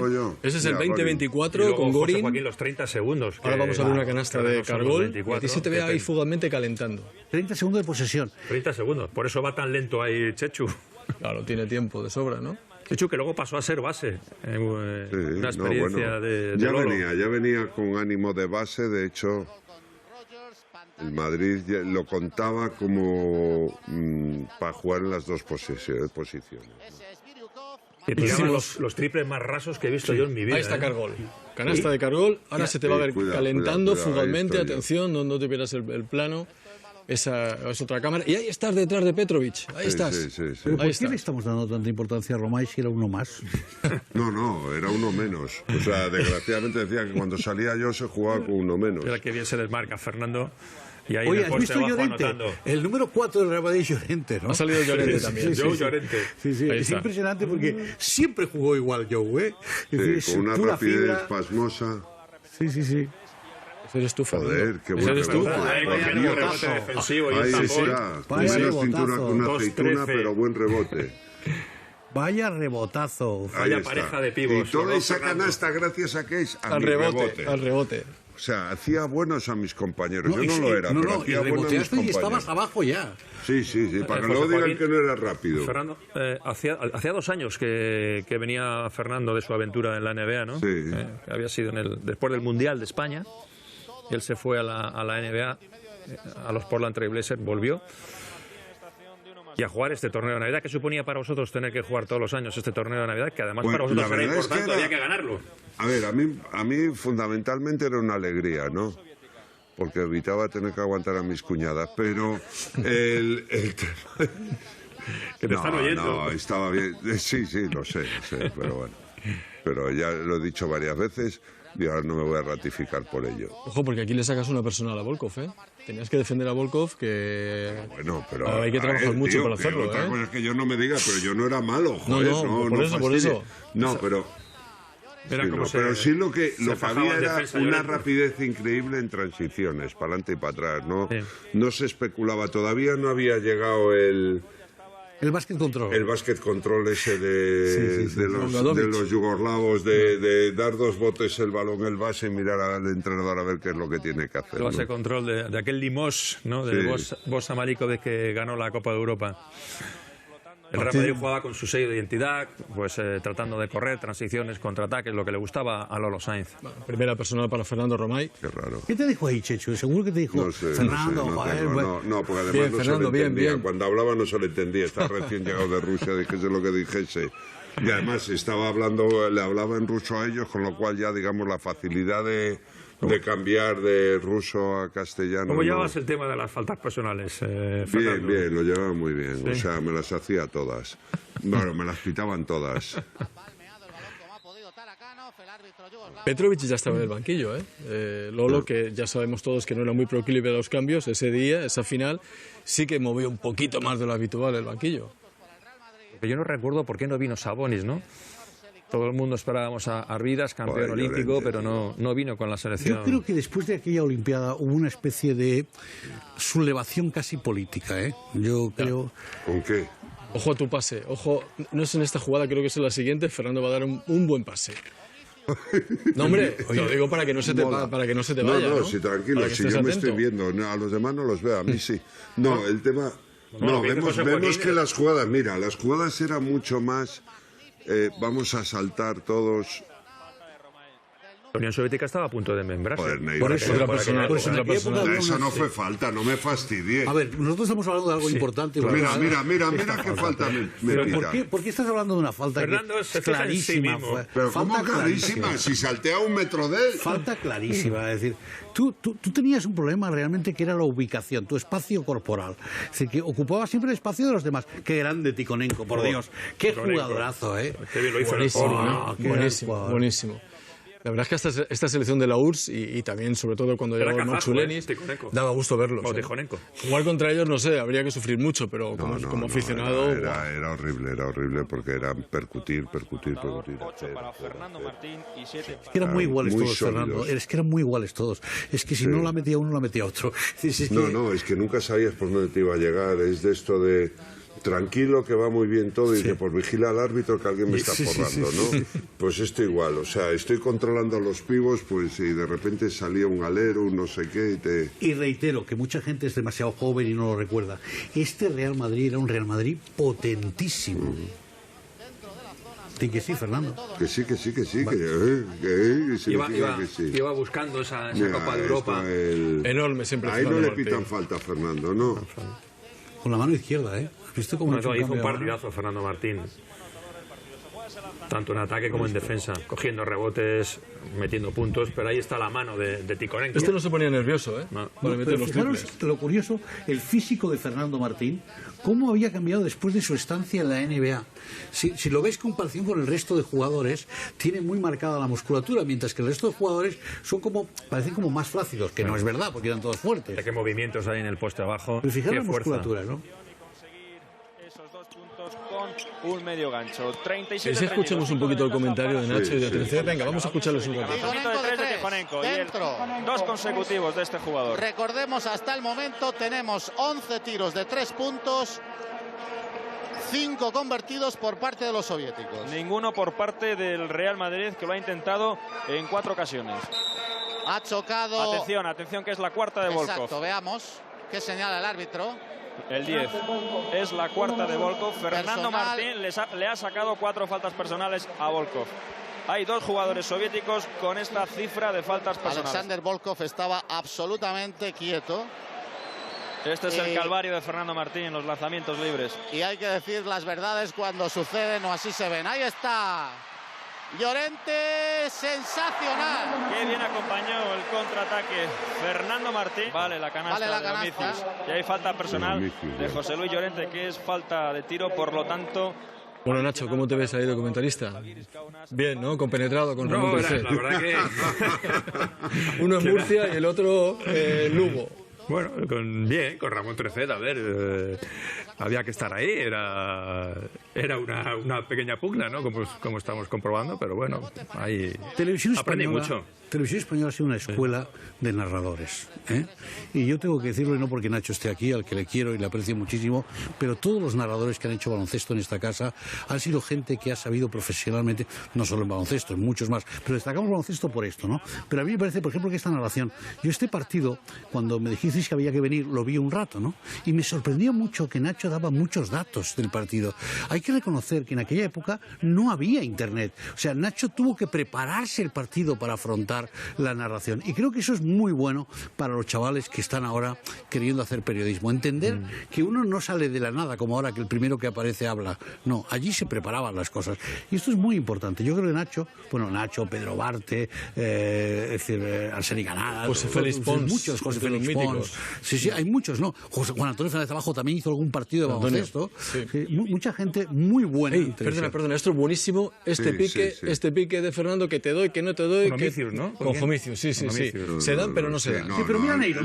Ese es el 20-24 con Gorin. Joaquín, los 30 segundos. Ahora vamos a ver una canasta de Cargol. Y a ti se te ve ahí fugazmente calentando. 30 segundos de posesión. 30 segundos. Por eso va tan lento ahí Chechu. Claro, tiene tiempo de sobra, ¿no? Chechu, que luego pasó a ser base. Una experiencia de Lolo. Ya venía con ánimo de base. De hecho, el Madrid lo contaba como para jugar en las 2 posiciones. Que tiraban los triples más rasos que he visto yo en mi vida. Ahí está Cargol. Canasta de Cargol. Ahora se te va a ver calentando fugazmente. Atención, no te pierdas el plano. Esa es otra cámara. Y ahí estás detrás de Petrovic. Ahí estás. Sí. ¿Pero por qué le estamos dando tanta importancia a Romay si era uno más? No, era uno menos. O sea, desgraciadamente decía que cuando salía yo se jugaba con uno menos. Mira que bien se desmarca Fernando. Y ahí oye, ¿has visto Llorente? El número 4 del Real Madrid, Llorente, ¿no? Ha salido Llorente también. Joe Llorente. Es impresionante porque siempre jugó igual Joe, ¿eh? Sí, con una rapidez pasmosa. Sí. Ese eres tú, Fernando. Joder, qué buen rebote. Ahí está. Menos cintura que una aceituna, pero buen rebote. Vaya rebotazo. Vaya pareja de pibos. Y toda esa canasta, gracias a qué es al rebote. O sea, hacía buenos a mis compañeros. Yo no lo era, pero hacía buenos a mis compañeros. Y estabas abajo ya. Sí, para que luego digan que no era rápido. Fernando, hacía 2 años que venía Fernando de su aventura en la NBA, ¿no? Sí. Había sido después del Mundial de España. Él se fue a la NBA, a los Portland Trail Blazers, volvió. Y a jugar este torneo de Navidad. ¿Qué suponía para vosotros tener que jugar todos los años este torneo de Navidad? Que además para vosotros era importante, había que ganarlo. A ver, a mí fundamentalmente era una alegría, ¿no? Porque evitaba tener que aguantar a mis cuñadas, pero el tema... Que te están oyendo. No, estaba bien. Sí, lo sé, pero bueno. Pero ya lo he dicho varias veces y ahora no me voy a ratificar por ello. Ojo, porque aquí le sacas una persona a Volkov, ¿eh? Tenías que defender a Volkov, que... Bueno, pero... Ahora hay que trabajar mucho, tío, para hacerlo, otra cosa es que yo no me diga, pero yo no era malo, joder. Por eso. No, pero... pero sí lo que había era una rapidez increíble en transiciones, para adelante y para atrás, ¿no? Sí. No se especulaba, todavía no había llegado el basket control. El basket control ese de los yugoslavos, de dar 2 botes el balón, el base y mirar al entrenador a ver qué es lo que tiene que hacer. El base control de aquel Limos, ¿no? De Bosa Marinkovic, que ganó la Copa de Europa. El Real Madrid jugaba con su sello de identidad, pues tratando de correr, transiciones, contraataques, lo que le gustaba a Lolo Sainz. Bueno, primera personal para Fernando Romay. Qué raro. ¿Qué te dijo ahí, Chechu? Seguro que te dijo Fernando, joder. No, porque además bien, no Fernando, se le entendía. Bien. Cuando hablaba no se le entendía. Está recién llegado de Rusia, dijese lo que dijese. Y además le hablaba en ruso a ellos, con lo cual ya, digamos, la facilidad de cambiar de ruso a castellano. ¿Cómo llevabas el tema de las faltas personales, Fernando? Bien, lo llevaba muy bien. ¿Sí? O sea, me las hacía todas. Bueno, me las pitaban todas. Petrovic ya estaba en el banquillo, ¿eh? Lolo, que ya sabemos todos que no era muy proclive a los cambios, ese día, esa final, sí que movió un poquito más de lo habitual el banquillo. Yo no recuerdo por qué no vino Sabonis, ¿no? Todo el mundo esperábamos a Arvidas, campeón olímpico, pero no vino con la selección. Yo creo que después de aquella Olimpiada hubo una especie de sublevación casi política, ¿eh? Yo creo... ¿Con qué? Ojo a tu pase, ojo, no es en esta jugada, creo que es en la siguiente, Fernando va a dar un buen pase. No, hombre, lo digo para que no se te vaya. No, sí, tranquilo, si yo me estoy viendo, a los demás no los veo, a mí sí. No, el tema... No, vemos que las jugadas eran mucho más... vamos a saltar todos. La Unión Soviética estaba a punto de membrarse. Por eso otra persona. Eso no fue falta, no me fastidie. A ver, nosotros estamos hablando de algo importante. Mira qué falta me pita. ¿Por qué estás hablando de una falta clarísima? Pero ¿cómo clarísima? Si salté a 1 metro de él. Falta clarísima. Es decir, tú tenías un problema realmente que era la ubicación, tu espacio corporal. Es decir, que ocupaba siempre el espacio de los demás. Qué grande Tikhonenko, por Dios. Qué jugadorazo, ¿eh? Qué bien lo hizo. Buenísimo. La verdad es que esta selección de la URSS y también, sobre todo, cuando llegó Machulenis, daba gusto verlos. Jugar contra ellos, no sé, habría que sufrir mucho, pero como aficionado... Era horrible, porque era percutir. Es que eran muy iguales todos, Fernando. Es que eran muy iguales todos. Es que si no la metía uno, la metía otro. Es que nunca sabías por dónde te iba a llegar. Es de esto de... Tranquilo, que va muy bien todo, y que por vigilar al árbitro que alguien me está forrando, ¿no? Pues esto igual, o sea, estoy controlando a los pibos, pues y de repente salía un alero, un no sé qué, y reitero que mucha gente es demasiado joven y no lo recuerda. Este Real Madrid era un Real Madrid potentísimo. Que sí, Fernando. Que sí. Iba buscando esa Copa de Europa. Enorme siempre. Ahí no le pitan falta a Fernando, ¿no? Con la mano izquierda, ¿eh? ¿Has visto cómo hizo un partidazo Fernando Martín? Tanto en ataque como en defensa, cogiendo rebotes, metiendo puntos, pero ahí está la mano de Tikhonenko. Este no se ponía nervioso, ¿eh? Para meter los triples. Lo curioso, el físico de Fernando Martín, cómo había cambiado después de su estancia en la NBA. Si lo ves en comparación con el resto de jugadores, tiene muy marcada la musculatura, mientras que el resto de jugadores parecen como más flácidos, que no es verdad, porque eran todos fuertes. ¿Qué movimientos hay en el poste abajo? Pero fijaros la musculatura, ¿no? Con un medio gancho. 37. Si escuchemos un poquito el comentario de Nacho y de Tercero. Venga, vamos a escucharlos un ratito. Tikhonenko, dos consecutivos de este jugador. Recordemos, hasta el momento tenemos 11 tiros de 3 puntos, 5 convertidos por parte de los soviéticos. Ninguno por parte del Real Madrid, que lo ha intentado en 4 ocasiones. Ha chocado. Atención, que es la cuarta de Volkov. Exacto, veamos qué señala el árbitro. El 10 es la cuarta de Volkov. Fernando Martín le ha sacado 4 faltas personales a Volkov. Hay 2 jugadores soviéticos con esta cifra de faltas personales. Alexander Volkov estaba absolutamente quieto. Este es el calvario de Fernando Martín en los lanzamientos libres. Y hay que decir las verdades cuando suceden o así se ven. Ahí está Llorente, sensacional. Qué bien acompañó el contraataque Fernando Martín. Vale la canasta, de Domicius. Y hay falta personal de José Luis Llorente, que es falta de tiro, por lo tanto... Bueno, Nacho, ¿cómo te ves ahí de comentarista? Bien, ¿no? Compenetrado con Ramón Trecet. La verdad que... Uno en Murcia y el otro en Lugo. Bueno, con Ramón Trecet, a ver, había que estar ahí, era una pequeña pugna, ¿no? Como estamos comprobando, pero bueno, ahí aprendí mucho. Televisión Española ha sido una escuela de narradores, ¿eh? Y yo tengo que decirlo, y no porque Nacho esté aquí, al que le quiero y le aprecio muchísimo, pero todos los narradores que han hecho baloncesto en esta casa han sido gente que ha sabido profesionalmente, no solo en baloncesto, en muchos más, pero destacamos baloncesto por esto, ¿no? Pero a mí me parece, por ejemplo, que esta narración, yo este partido, cuando me dijisteis que había que venir, lo vi un rato, ¿no? Y me sorprendió mucho que Nacho daba muchos datos del partido. Hay que reconocer que en aquella época no había internet, o sea, Nacho tuvo que prepararse el partido para afrontar la narración, y creo que eso es muy bueno para los chavales que están ahora queriendo hacer periodismo, entender que uno no sale de la nada como ahora que el primero que aparece habla, no, allí se preparaban las cosas, y esto es muy importante. Yo creo que Nacho, Pedro Barte, es decir, Arseni Canal, José Félix Pons, muchos, José Félix Pons, sí, hay muchos, ¿no? Juan Antonio Fernández Abajo también hizo algún partido de baloncesto, sí, mucha gente muy buena. Perdona, esto es buenísimo, este pique de Fernando, que te doy, que no te doy, con Homicius, ¿no? Con Homicius, sí. Se dan, pero no se dan. Sí, pero mira Neiro.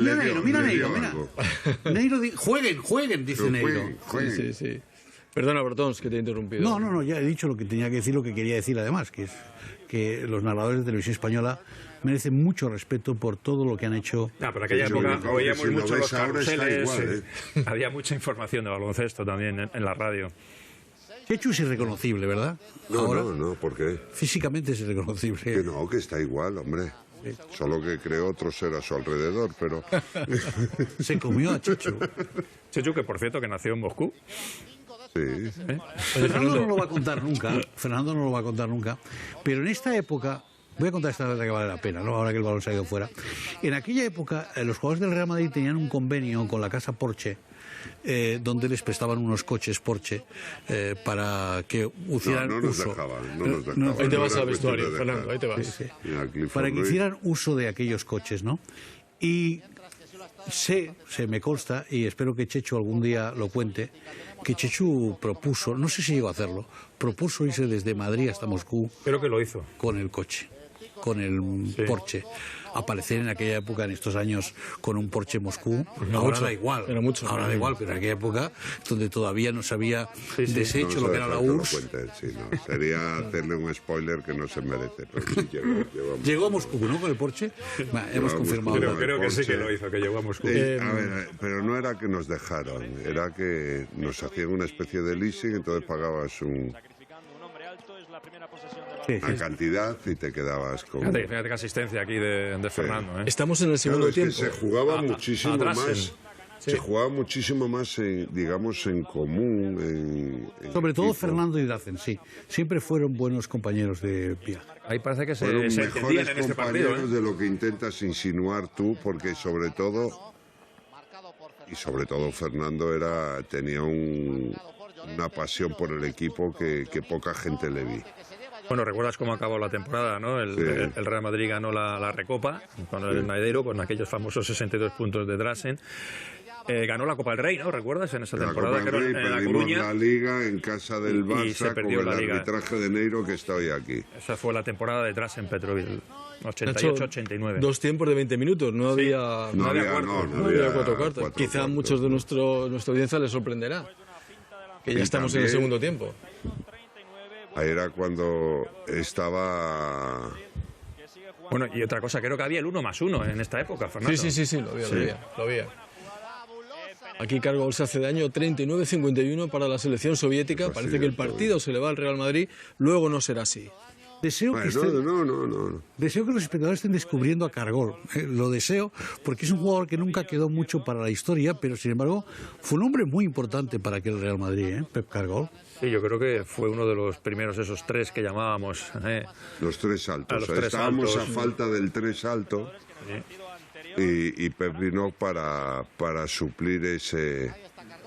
Neiro, jueguen, dice Neiro. Sí. Perdona, Bertons, que te he interrumpido. No, ya he dicho lo que tenía que decir, lo que quería decir además, que es que los narradores de Televisión Española merecen mucho respeto por todo lo que han hecho. Pero aquella época oíamos mucho los carruseles, había mucha información de baloncesto también en la radio. Chechu es irreconocible, ¿verdad? No, ¿por qué? Físicamente es irreconocible. Que está igual, hombre. Sí. Solo que creó otro ser a su alrededor, pero... Se comió a Chechu. Chechu, que por cierto, que nació en Moscú. Sí. Fernando no lo va a contar nunca. Pero en esta época... Voy a contar esta vez que vale la pena, ¿no? Ahora que el balón se ha ido fuera. En aquella época, los jugadores del Real Madrid tenían un convenio con la casa Porsche, donde les prestaban unos coches Porsche para que hicieran no nos uso. dejaban. Ahí te vas al vestuario, Fernando, ahí te vas. Sí. Para que hicieran uso de aquellos coches, ¿no? Y se me consta, y espero que Chechu algún día lo cuente, que Chechu propuso, no sé si llegó a hacerlo, propuso irse desde Madrid hasta Moscú. Creo que lo hizo. Con el coche, con el Porsche. Aparecer en aquella época, en estos años, con un Porsche Moscú, ahora da igual. Ahora da igual, pero en aquella época, donde todavía no se había deshecho lo que era la URSS. Sería hacerle un spoiler que no se merece. Pero sí, llegó a Moscú, ¿no? Con el Porsche. Hemos confirmado. Creo que sí que lo hizo, que llegó a Moscú. A ver, pero no era que nos dejaran, era que nos hacían una especie de leasing, entonces pagabas una cantidad y te quedabas con... Fíjate qué asistencia aquí de Fernando. Estamos en el segundo tiempo. Se jugaba muchísimo más. Se jugaba muchísimo más, digamos, en común. Sobre todo Fernando y Drazen, sí. Siempre fueron buenos compañeros de viaje. Ahí parece que fueron se mejores en este compañeros partido, de lo que intentas insinuar tú, porque sobre todo Fernando tenía una pasión por el equipo que poca gente le vi. Bueno, ¿recuerdas cómo acabó la temporada, no? El Real Madrid ganó la Recopa con el Madeiro, con aquellos famosos 62 puntos de Drazen. Ganó la Copa del Rey, ¿no? ¿Recuerdas? En esa temporada que en La Coruña. La Liga en casa del Barça con el arbitraje de Neiro que está hoy aquí. Esa fue la temporada de Drazen Petrovic, 88-89. 2 tiempos de 20 minutos, no había cuatro cuartos. Quizá a muchos de nuestra audiencia les sorprenderá que ya estamos en el segundo tiempo. Ahí era cuando estaba... Bueno, y otra cosa, creo que había el 1+1 en esta época, Fernando. Sí, lo había. Aquí Cargol se hace daño, 39-51 para la selección soviética. Parece que el partido se le va al Real Madrid, luego no será así. Deseo que deseo que los espectadores estén descubriendo a Cargol. Lo deseo porque es un jugador que nunca quedó mucho para la historia, pero sin embargo fue un hombre muy importante para aquel Real Madrid, Pep Cargol. Sí, yo creo que fue uno de los primeros, esos tres que llamábamos. Los tres altos. Estábamos a falta del tres alto. Sí. Y Pep vino para suplir ese...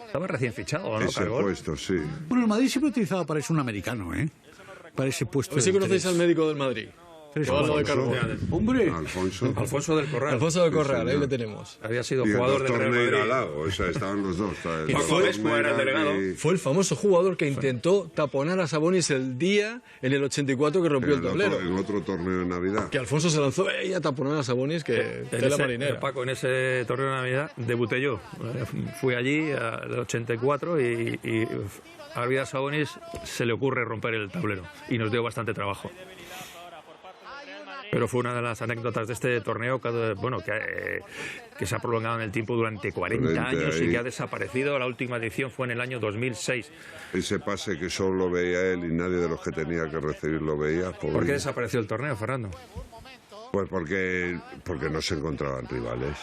Estaba recién fichado, ¿no? Ese puesto, sí. Bueno, el Madrid siempre utilizaba para eso un americano, para ese puesto. A ver si conocéis al médico del Madrid. Hombre, Alfonso del Corral. Alfonso del Corral, ahí le tenemos. Había sido jugador del Real Madrid. Al lado, o sea, estaban los dos. Era el delegado. Fue el famoso jugador que intentó taponar a Sabonis el día en el 84 que rompió el tablero. En otro torneo de Navidad. Que Alfonso se lanzó a taponar a Sabonis, que tela marinera. Paco, en ese torneo de Navidad debuté yo. Fui allí en el 84 y a Arvidas Sabonis se le ocurre romper el tablero y nos dio bastante trabajo. Pero fue una de las anécdotas de este torneo que se ha prolongado en el tiempo durante 40 años y que ha desaparecido. La última edición fue en el año 2006. Ese pase que solo lo veía él y nadie de los que tenía que recibir lo veía. ¿Por qué desapareció el torneo, Fernando? Pues porque no se encontraban rivales.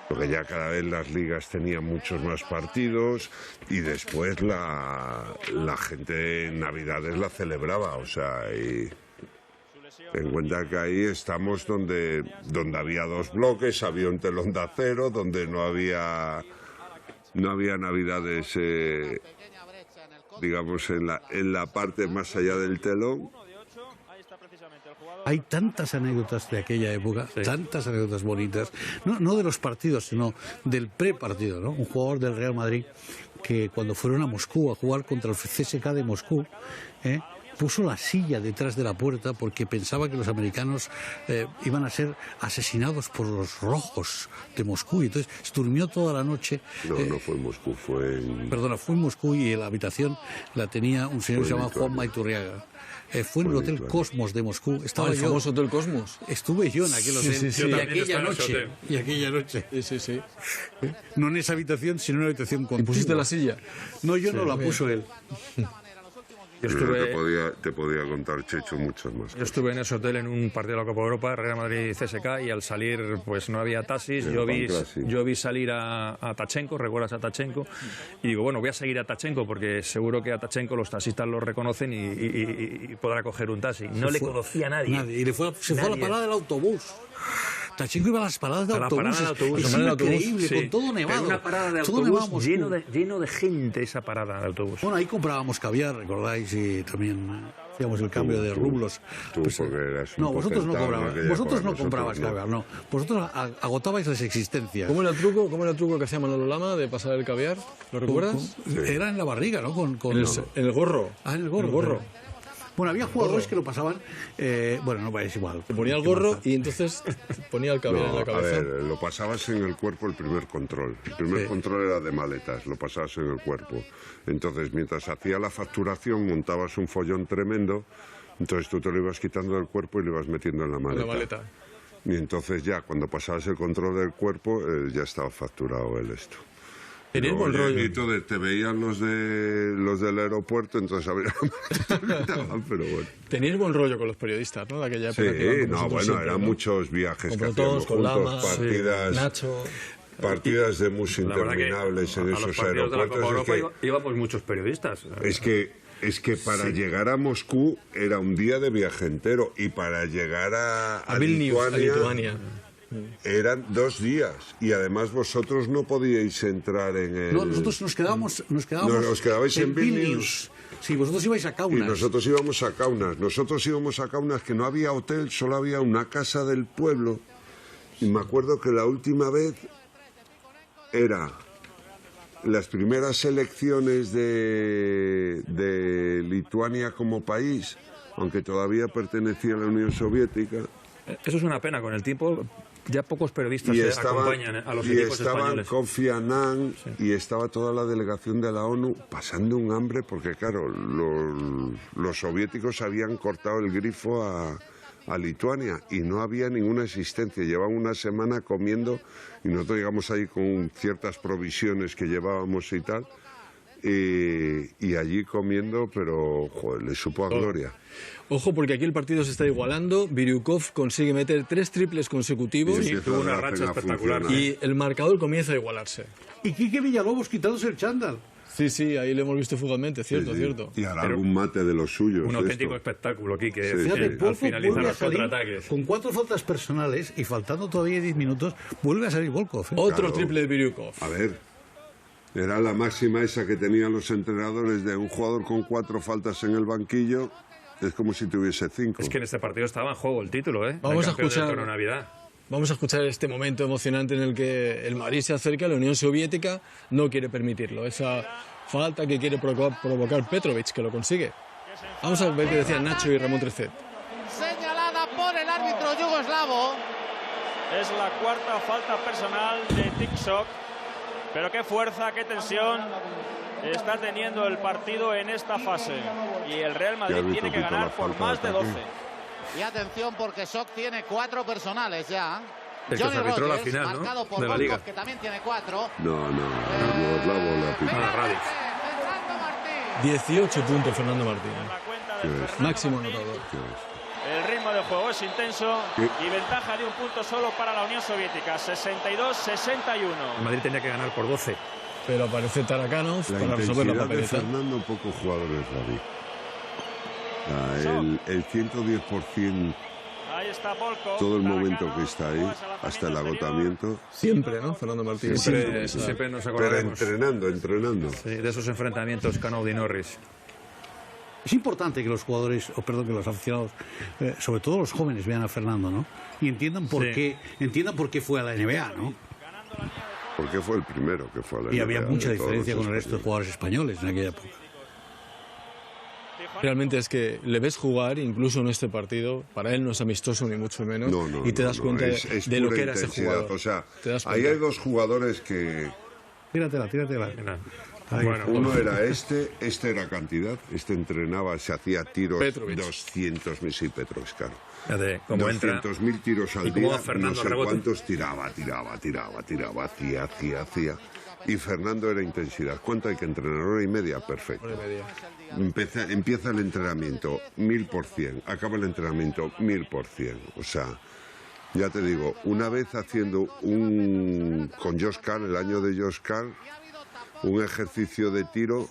Porque ya cada vez las ligas tenían muchos más partidos y después la gente en Navidades la celebraba, o sea, y en cuenta que ahí estamos donde había dos bloques, había un telón de acero, donde no había Navidades, digamos, en la parte más allá del telón. Hay tantas anécdotas de aquella época, tantas anécdotas bonitas, no de los partidos, sino del prepartido, ¿no? Un jugador del Real Madrid que cuando fueron a Moscú a jugar contra el CSKA de Moscú, puso la silla detrás de la puerta porque pensaba que los americanos iban a ser asesinados por los rojos de Moscú. Y entonces durmió toda la noche. No fue en Moscú, fue en... Perdona, fue en Moscú y en la habitación la tenía un señor que se llama Juan Maiturriaga. Fue en el Hotel Cosmos de Moscú. Estaba el famoso Hotel Cosmos. Estuve yo en aquel hotel. Y aquella noche. Sí. No en esa habitación, sino en una habitación contigua. ¿Y pusiste la silla? No, yo no la puso él. Te podía contar, Checho, muchas más. Yo estuve en ese hotel en un partido de la Copa Europa, Real Madrid CSKA, y al salir pues no había taxis. Yo vi salir a Tachenko, ¿recuerdas a Tachenko? Y digo, bueno, voy a seguir a Tachenko porque seguro que a Tachenko los taxistas lo reconocen y podrá coger un taxi. No le conocía a nadie. Y se fue a la parada del autobús. Tachenko iba a las paradas de autobús. Es increíble, con todo nevado. Una parada de autobús lleno de gente, esa parada de autobús. Bueno, ahí comprábamos caviar, ¿recordáis? Y también hacíamos el cambio de rublos. Porque eras un vosotros no comprabais. Vosotros no comprabais caviar, no. Vosotros agotabais las existencias. ¿Cómo era el truco que hacía Manolo Lama de pasar el caviar? ¿Lo recuerdas? Era en la barriga, ¿no? En el gorro. Ah, en el gorro. Bueno, había jugadores que lo pasaban... no, es igual. Te ponía el gorro y entonces ponía el caviar en la cabeza. A ver, lo pasabas en el cuerpo el primer control. El primer control era de maletas, lo pasabas en el cuerpo. Entonces, mientras hacía la facturación, montabas un follón tremendo, entonces tú te lo ibas quitando del cuerpo y lo ibas metiendo en la maleta. Y entonces ya, cuando pasabas el control del cuerpo, ya estaba facturado el esto. Tenías buen rollo. Te veían los del aeropuerto, entonces a ver, pero bueno. Teníais buen rollo con los periodistas, ¿no? De aquella época. Eran muchos viajes que todos, hacíamos con juntos, Lama, partidas, Nacho. Partidas de mus interminables en esos aeropuertos. Íbamos muchos periodistas. Es que para llegar a Moscú era un día de viaje entero y para llegar a Lituania eran 2 días y además vosotros no podíais entrar en el... No, nosotros nos quedabais en Vilnius. Sí, vosotros ibais a Kaunas. Y nosotros íbamos a Kaunas. Nosotros íbamos a Kaunas, que no había hotel, solo había una casa del pueblo. Y me acuerdo que la última vez era las primeras elecciones de Lituania como país, aunque todavía pertenecía a la Unión Soviética. Eso es una pena, con el tiempo ya pocos periodistas acompañan a los equipos españoles. Y estaban Kofi Annan y estaba toda la delegación de la ONU pasando un hambre porque, claro, los soviéticos habían cortado el grifo a Lituania y no había ninguna existencia. Llevaban una semana comiendo y nosotros llegamos ahí con ciertas provisiones que llevábamos y tal. y allí comiendo, pero joder, le supo a gloria. Ojo, porque aquí el partido se está igualando. Biriukov consigue meter 3 triples consecutivos Sí, tuvo una racha espectacular. y el marcador comienza a igualarse. Y Quique Villalobos quitándose el chándal. Sí, ahí lo hemos visto fugazmente, cierto, cierto. Y hará algún mate de los suyos. Un auténtico espectáculo, Quique. Fíjate, Al Volkov finalizar vuelve a los salir contraataques. con 4 faltas personales y faltando todavía 10 minutos, vuelve a salir Volkov. Otro triple de Biriukov. A ver, era la máxima esa que tenían los entrenadores de un jugador con 4 faltas en el banquillo, es como si tuviese 5. Es que en este partido estaba en juego el título, ¿eh? Vamos a El campeón del escuchar. torneo de Navidad. Vamos a escuchar este momento emocionante en el que el Madrid se acerca, la Unión Soviética no quiere permitirlo. Esa falta que quiere provocar Petrovic, que lo consigue. Vamos a ver qué decían Nacho y Ramón Trecet. Señalada por el árbitro yugoslavo. Es la cuarta falta personal de Tiksok. Pero qué fuerza, qué tensión está teniendo el partido en esta fase. Y el Real Madrid tiene que ganar por más de 12. Y atención porque Sok tiene 4 personales ya. El que se arbitró la final, ¿no? marcado por De la Liga. Volkov, que también tiene 4. No, el yugoslavo la pitó. Ah, Radic. Fernando Martín. 18 puntos Fernando Martín. La cuenta de Fernando Máximo Martín. anotador. El ritmo de juego es intenso y ventaja de un punto solo para la Unión Soviética, 62-61. El Madrid tenía que ganar por 12. Pero aparece Tarakanov La para resolver la intensidad de papeleta. Fernando, pocos jugadores la vi. El 110%, Ahí está Volkov. todo el momento Tarakanov, que está ahí, hasta el agotamiento. Siempre, ¿no? Fernando Martín. Siempre nos Pero acordaremos entrenando. sí, de esos enfrentamientos Canaudi-Norris. Es importante que los jugadores, que los aficionados, sobre todo los jóvenes, vean a Fernando, ¿no? Y entiendan por qué fue a la NBA, ¿no? Porque fue el primero que fue a la Y NBA había mucha de todos diferencia los con el resto de españoles. jugadores españoles en aquella época. Realmente es que le ves jugar, incluso en este partido, para él no es amistoso ni mucho menos, y te das cuenta es de lo pura que era ese intensidad. jugador. O sea, Te das ahí cuenta. hay 2 jugadores que... Tíratela. Bueno, Uno era este era cantidad, entrenaba, se hacía tiros, Petrovic. 200.000, sí, Petrovic, claro. fíjate cómo entra. 200.000 tiros al Y cómo día, va Fernando no sé al rebote. cuántos tiraba, hacía. Y Fernando era intensidad. ¿Cuánto hay que entrenar? 1 hora y media, perfecto. Empieza el entrenamiento, 1000%. Acaba el entrenamiento, 1000%. O sea, ya te digo, una vez haciendo con Josh Carr, el año de Josh Carr, un ejercicio de tiro.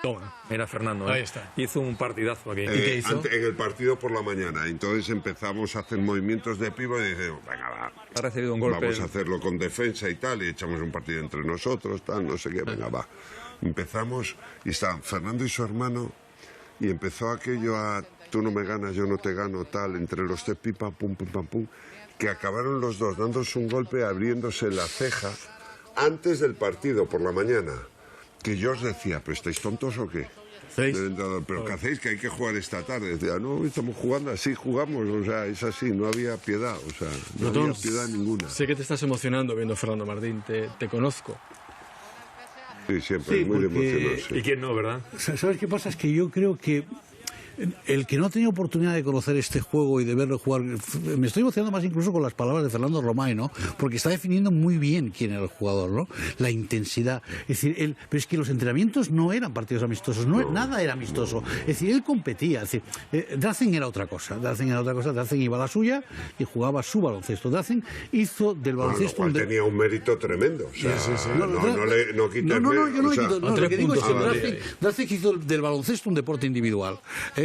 Toma. Era Fernando. Ahí está. Hizo un partidazo aquí. qué hizo? En el partido por la mañana. Entonces empezamos a hacer movimientos de pívot y dijimos, venga, va. Ha recibido un golpe. Vamos a hacerlo con defensa y tal, y echamos un partido entre nosotros, tal, no sé qué, venga, va. Empezamos, y estaban Fernando y su hermano, y empezó aquello a, tú no me ganas, yo no te gano, tal, entre los 3 pipa, pum, pum, pam, pum, que acabaron los 2 dándose un golpe, abriéndose la ceja, antes del partido, por la mañana, que yo os decía, ¿pero estáis tontos o qué? ¿Pero qué hacéis? Que hay que jugar esta tarde. Decía, no, estamos jugando, así jugamos, o sea, es así, no había piedad, o sea, no había piedad ninguna. Sé que te estás emocionando viendo a Fernando Martín, te conozco. Sí, siempre, Sí, muy de porque- emocionarse. ¿Y quién no, verdad? ¿Sabes qué pasa? Es que yo creo que el que no ha tenido oportunidad de conocer este juego y de verlo jugar, me estoy emocionando más incluso con las palabras de Fernando Romay, ¿no? Porque está definiendo muy bien quién era el jugador, ¿no? La intensidad. Es decir, pero es que los entrenamientos no eran partidos amistosos, nada era amistoso. Es decir, él competía. Es decir, Drazen era otra cosa. Drazen iba a la suya y jugaba su baloncesto. Drazen hizo del baloncesto... Lo cual tenía un mérito tremendo. O sea, no quites yo no mérito, lo o sea, quito. No, lo que digo es que puntos, Drazen hizo del baloncesto un deporte individual,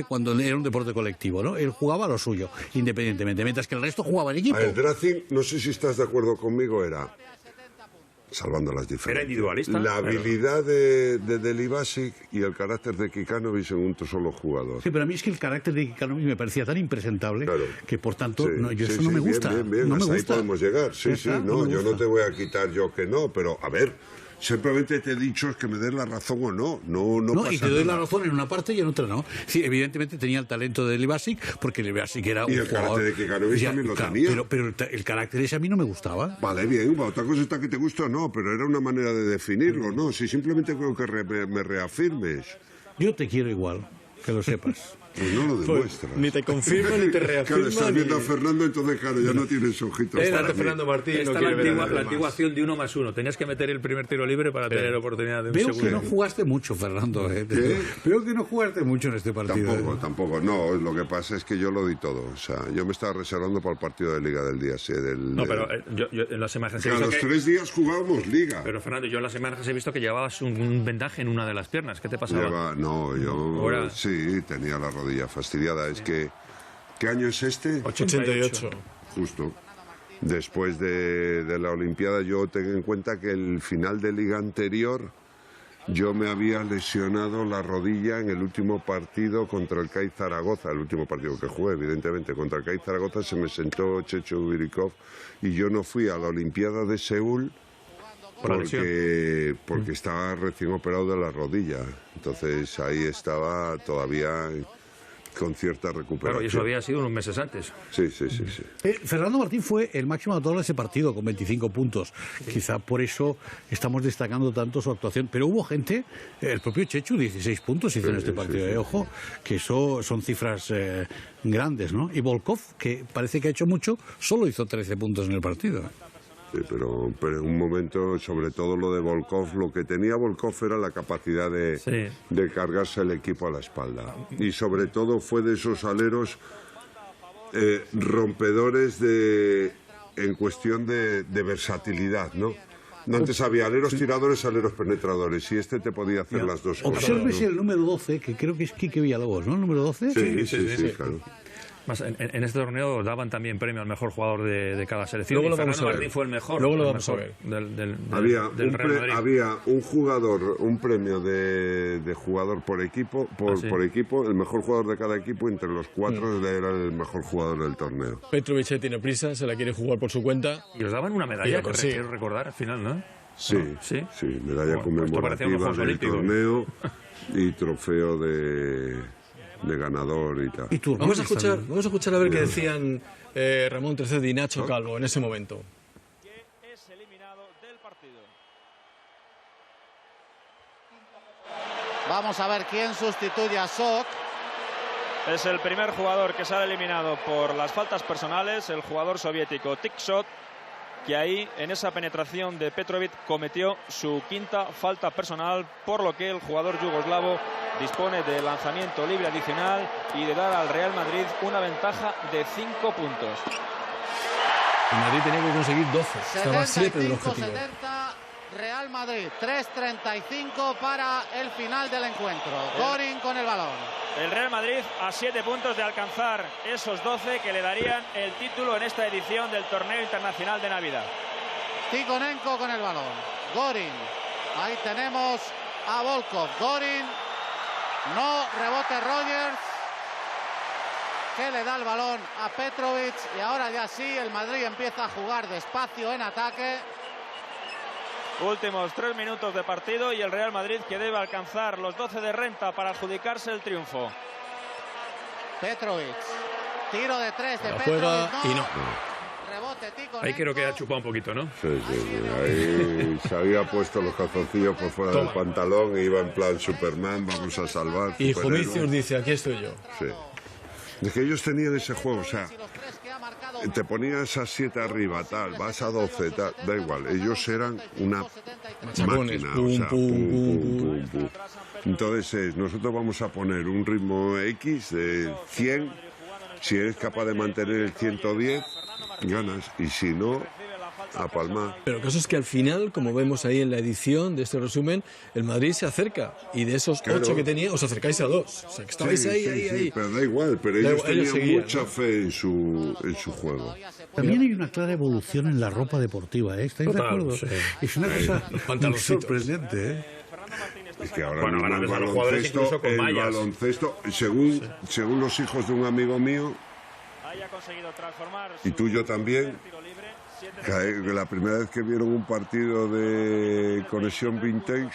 cuando era un deporte colectivo, ¿no? Él jugaba lo suyo, independientemente, mientras que el resto jugaba en equipo. A ver, Drazen, no sé si estás de acuerdo conmigo, era, salvando las diferencias, Era individualista. la habilidad de Delibasic y el carácter de Kikanovic en un solo jugador. Sí, pero a mí es que el carácter de Kikanovic me parecía tan impresentable que, por tanto, Sí, no, sí, no me bien, gusta. bien, no me hasta gusta. ahí podemos llegar. Sí, sí, Está, no, me yo no gusta. te voy a quitar yo que no, pero a ver, simplemente te he dicho es que me des la razón o no. No No, pasa y te doy la nada. razón en una parte y en otra no. Sí, evidentemente tenía el talento de Delibasic, porque Delibasic era Y un el jugador... carácter de Kikanovic también lo tenía. Pero el carácter ese a mí no me gustaba. Vale, bien, otra cosa está que te gusta o no, pero era una manera de definirlo, ¿no? Si simplemente creo que me reafirmes. Yo te quiero igual, que lo sepas. Pues no lo demuestras. Ni te confirma ni te reafirma. Claro, estás viendo a Fernando, entonces claro, ya no tienes ojitos. Fernando Martín no quiere ver la antigua acción de 1+1. Tenías que meter el primer tiro libre para tener oportunidad de un segundo. Veo que no jugaste mucho, Fernando. Veo que no jugaste mucho en este partido. Tampoco. No, lo que pasa es que yo lo di todo. O sea, yo me estaba reservando para el partido de Liga del día. Pero yo en las imágenes he visto los 3 días jugábamos Liga. Pero Fernando, yo en las imágenes he visto que llevabas un vendaje en una de las piernas. ¿Qué te pasaba? Yo sí, tenía la rodilla fastidiada. Es que... ¿Qué año es este? 88. Justo. Después de la Olimpiada, yo tengo en cuenta que el final de Liga anterior, yo me había lesionado la rodilla en el último partido contra el CAI Zaragoza, el último partido que jugué, evidentemente. Contra el CAI Zaragoza se me sentó Checho Birikov y yo no fui a la Olimpiada de Seúl porque estaba recién operado de la rodilla. Entonces ahí estaba todavía con cierta recuperación. Claro, y eso había sido unos meses antes. Sí. Fernando Martín fue el máximo anotador de ese partido con 25 puntos. Sí. Quizá por eso estamos destacando tanto su actuación. Pero hubo gente, el propio Chechu, 16 puntos hizo en este partido. Sí. Ojo, que eso son cifras grandes, ¿no? Y Volkov, que parece que ha hecho mucho, solo hizo 13 puntos en el partido. Sí, pero en un momento, sobre todo lo de Volkov, lo que tenía Volkov era la capacidad de cargarse el equipo a la espalda. Y sobre todo fue de esos aleros rompedores en cuestión de versatilidad, ¿no? Antes había aleros tiradores, aleros penetradores, y este te podía hacer las dos cosas. Obsérvese el número 12, que creo que es Quique Villalobos, ¿no? ¿El número 12? Sí, claro. Más, en este torneo daban también premio al mejor jugador de cada selección. Luego y Fernando Martín fue el mejor. Luego lo vamos a ver. Había un jugador, un premio de jugador por equipo, por equipo, el mejor jugador de cada equipo, entre los 4 era el mejor jugador del torneo. Petrovic tiene prisa, se la quiere jugar por su cuenta. Y os daban una medalla, quiero recordar, al final, ¿no? Sí, medalla conmemorativa del torneo y trofeo de ganador y tal. Vamos a escuchar a ver qué decían Ramón Trecedi y Nacho Calvo en ese momento. Es eliminado del partido. Vamos a ver quién sustituye a Sok. Es el primer jugador que sale eliminado por las faltas personales, el jugador soviético Tiksok, que ahí en esa penetración de Petrovic cometió su 5ª falta personal, por lo que el jugador yugoslavo dispone de lanzamiento libre adicional y de dar al Real Madrid una ventaja de 5 puntos. El Madrid tenía que conseguir 12, estaba 7 del objetivo. 70, Real Madrid, 3:35 para el final del encuentro. Gorin con el balón. El Real Madrid a 7 puntos de alcanzar esos 12 que le darían el título en esta edición del Torneo Internacional de Navidad. Tikhonenko con el balón. Gorin. Ahí tenemos a Volkov. Gorin. No, rebote Rogers, que le da el balón a Petrovic. Y ahora ya sí, el Madrid empieza a jugar despacio en ataque. Últimos 3 minutos de partido y el Real Madrid que debe alcanzar los 12 de renta para adjudicarse el triunfo. Petrovic, tiro de 3 de Petrovic. Y no. Rebote Tikhonenko. Ahí creo que ha chupado un poquito, ¿no? Sí. Ahí se había puesto los calzoncillos por fuera del pantalón e iba en plan Superman, vamos a salvar. Y Jomicius dice, aquí estoy yo. Sí. Es que ellos tenían ese juego, o sea, te ponías a 7 arriba, tal, vas a 12, tal, da igual, ellos eran una máquina, o sea, pum. Entonces, nosotros vamos a poner un ritmo X de 100, si eres capaz de mantener el 110, ganas, y si no, a palmar. Pero el caso es que al final, como vemos ahí en la edición de este resumen, el Madrid se acerca, y de esos 8 que tenía, os acercáis a 2. O sea, que estabais ahí. Pero da igual, pero ellos tenían mucha fe en su juego. También hay una clara evolución en la ropa deportiva, ¿eh? ¿Estáis de acuerdo? Sí. Es una cosa muy sorprendente, ¿eh? Es que ahora mismo el baloncesto, según los hijos de un amigo mío, y tuyo también, la primera vez que vieron un partido de Conexión Vintage,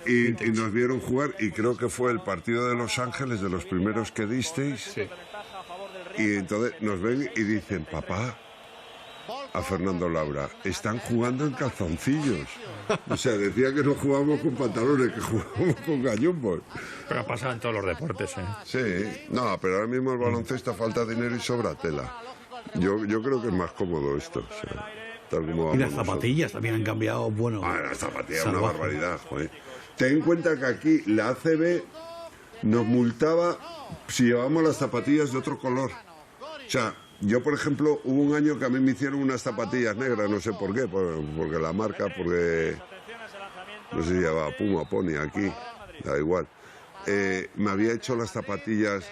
y nos vieron jugar, y creo que fue el partido de Los Ángeles, de los primeros que disteis, y entonces nos ven y dicen, papá, a Fernando Laura, están jugando en calzoncillos. O sea, decía que no jugamos con pantalones, que jugamos con gallumbos. Pero ha pasado en todos los deportes, ¿eh? Sí, no, pero ahora mismo el baloncesto falta dinero y sobra tela. Yo creo que es más cómodo esto. O sea, tal como y las zapatillas también han cambiado, bueno. Las zapatillas, una barbaridad, joder. Ten en cuenta que aquí la ACB nos multaba si llevábamos las zapatillas de otro color. O sea, yo, por ejemplo, hubo un año que a mí me hicieron unas zapatillas negras, no sé por qué, porque la marca, porque no sé si llevaba Puma, Pony aquí, da igual. Me había hecho las zapatillas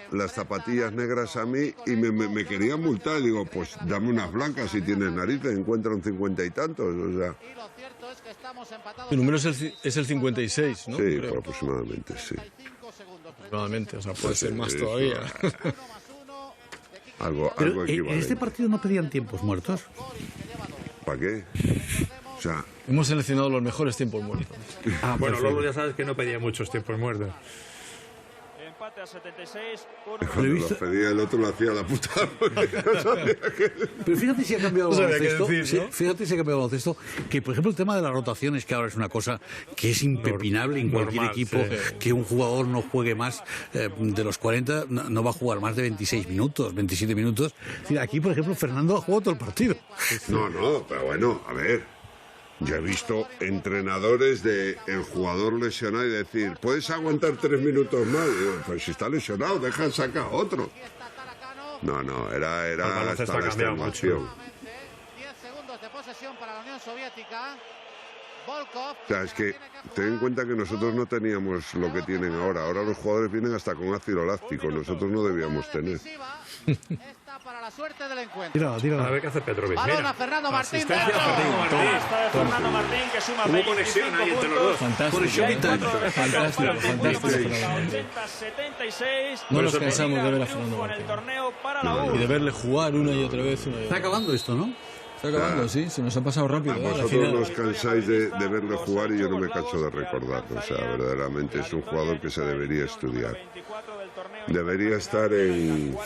negras a mí y me querían multar. Digo, pues dame unas blancas si tienes narices, encuentran 50 y tantos, o sea. El número es el 56, ¿no? Sí, aproximadamente, sí. Aproximadamente, o sea, puede ser más todavía. Algo equivalente. ¿En este partido no pedían tiempos muertos? ¿Para qué? O sea... Hemos seleccionado los mejores tiempos muertos. Bueno, luego ya sabes que no pedía muchos tiempos muertos. Empate a 76. Cuando lo pedía el otro lo hacía la puta. Pero fíjate si ha cambiado el baloncesto. Decir, ¿no? Fíjate si ha cambiado el baloncesto. Que, por ejemplo, el tema de las rotaciones, que ahora es una cosa que es impepinable en cualquier equipo, sí. Que un jugador no juegue más de los 40, no va a jugar más de 26 minutos, 27 minutos. Es decir, aquí, por ejemplo, Fernando ha jugado todo el partido. No, pero bueno, a ver. Yo he visto entrenadores de el jugador lesionado y decir, ¿puedes aguantar 3 minutos más? Pues si está lesionado, deja sacar otro. No, era hasta la extenuación. 10 segundos de posesión para la Unión Soviética. Volkov. O sea, es que ten en cuenta que nosotros no teníamos lo que tienen ahora. Ahora los jugadores vienen hasta con ácido láctico. Nosotros no debíamos tener. Esta para la suerte del encuentro. Tira. A ver qué hace Petrovic. Balón a Fernando Martín. Fernando Martín, que suma 25 conexión ahí entre los dos. Fantástico. No nos cansamos de ver a Fernando Martín. Y de verle jugar una y otra vez. Está acabando esto, ¿no? Está acabando, sí, se nos ha pasado rápido. Vosotros nos cansáis de verle jugar y yo no me canso de recordarlo. O sea, verdaderamente es un jugador que se debería estudiar. Debería estar en...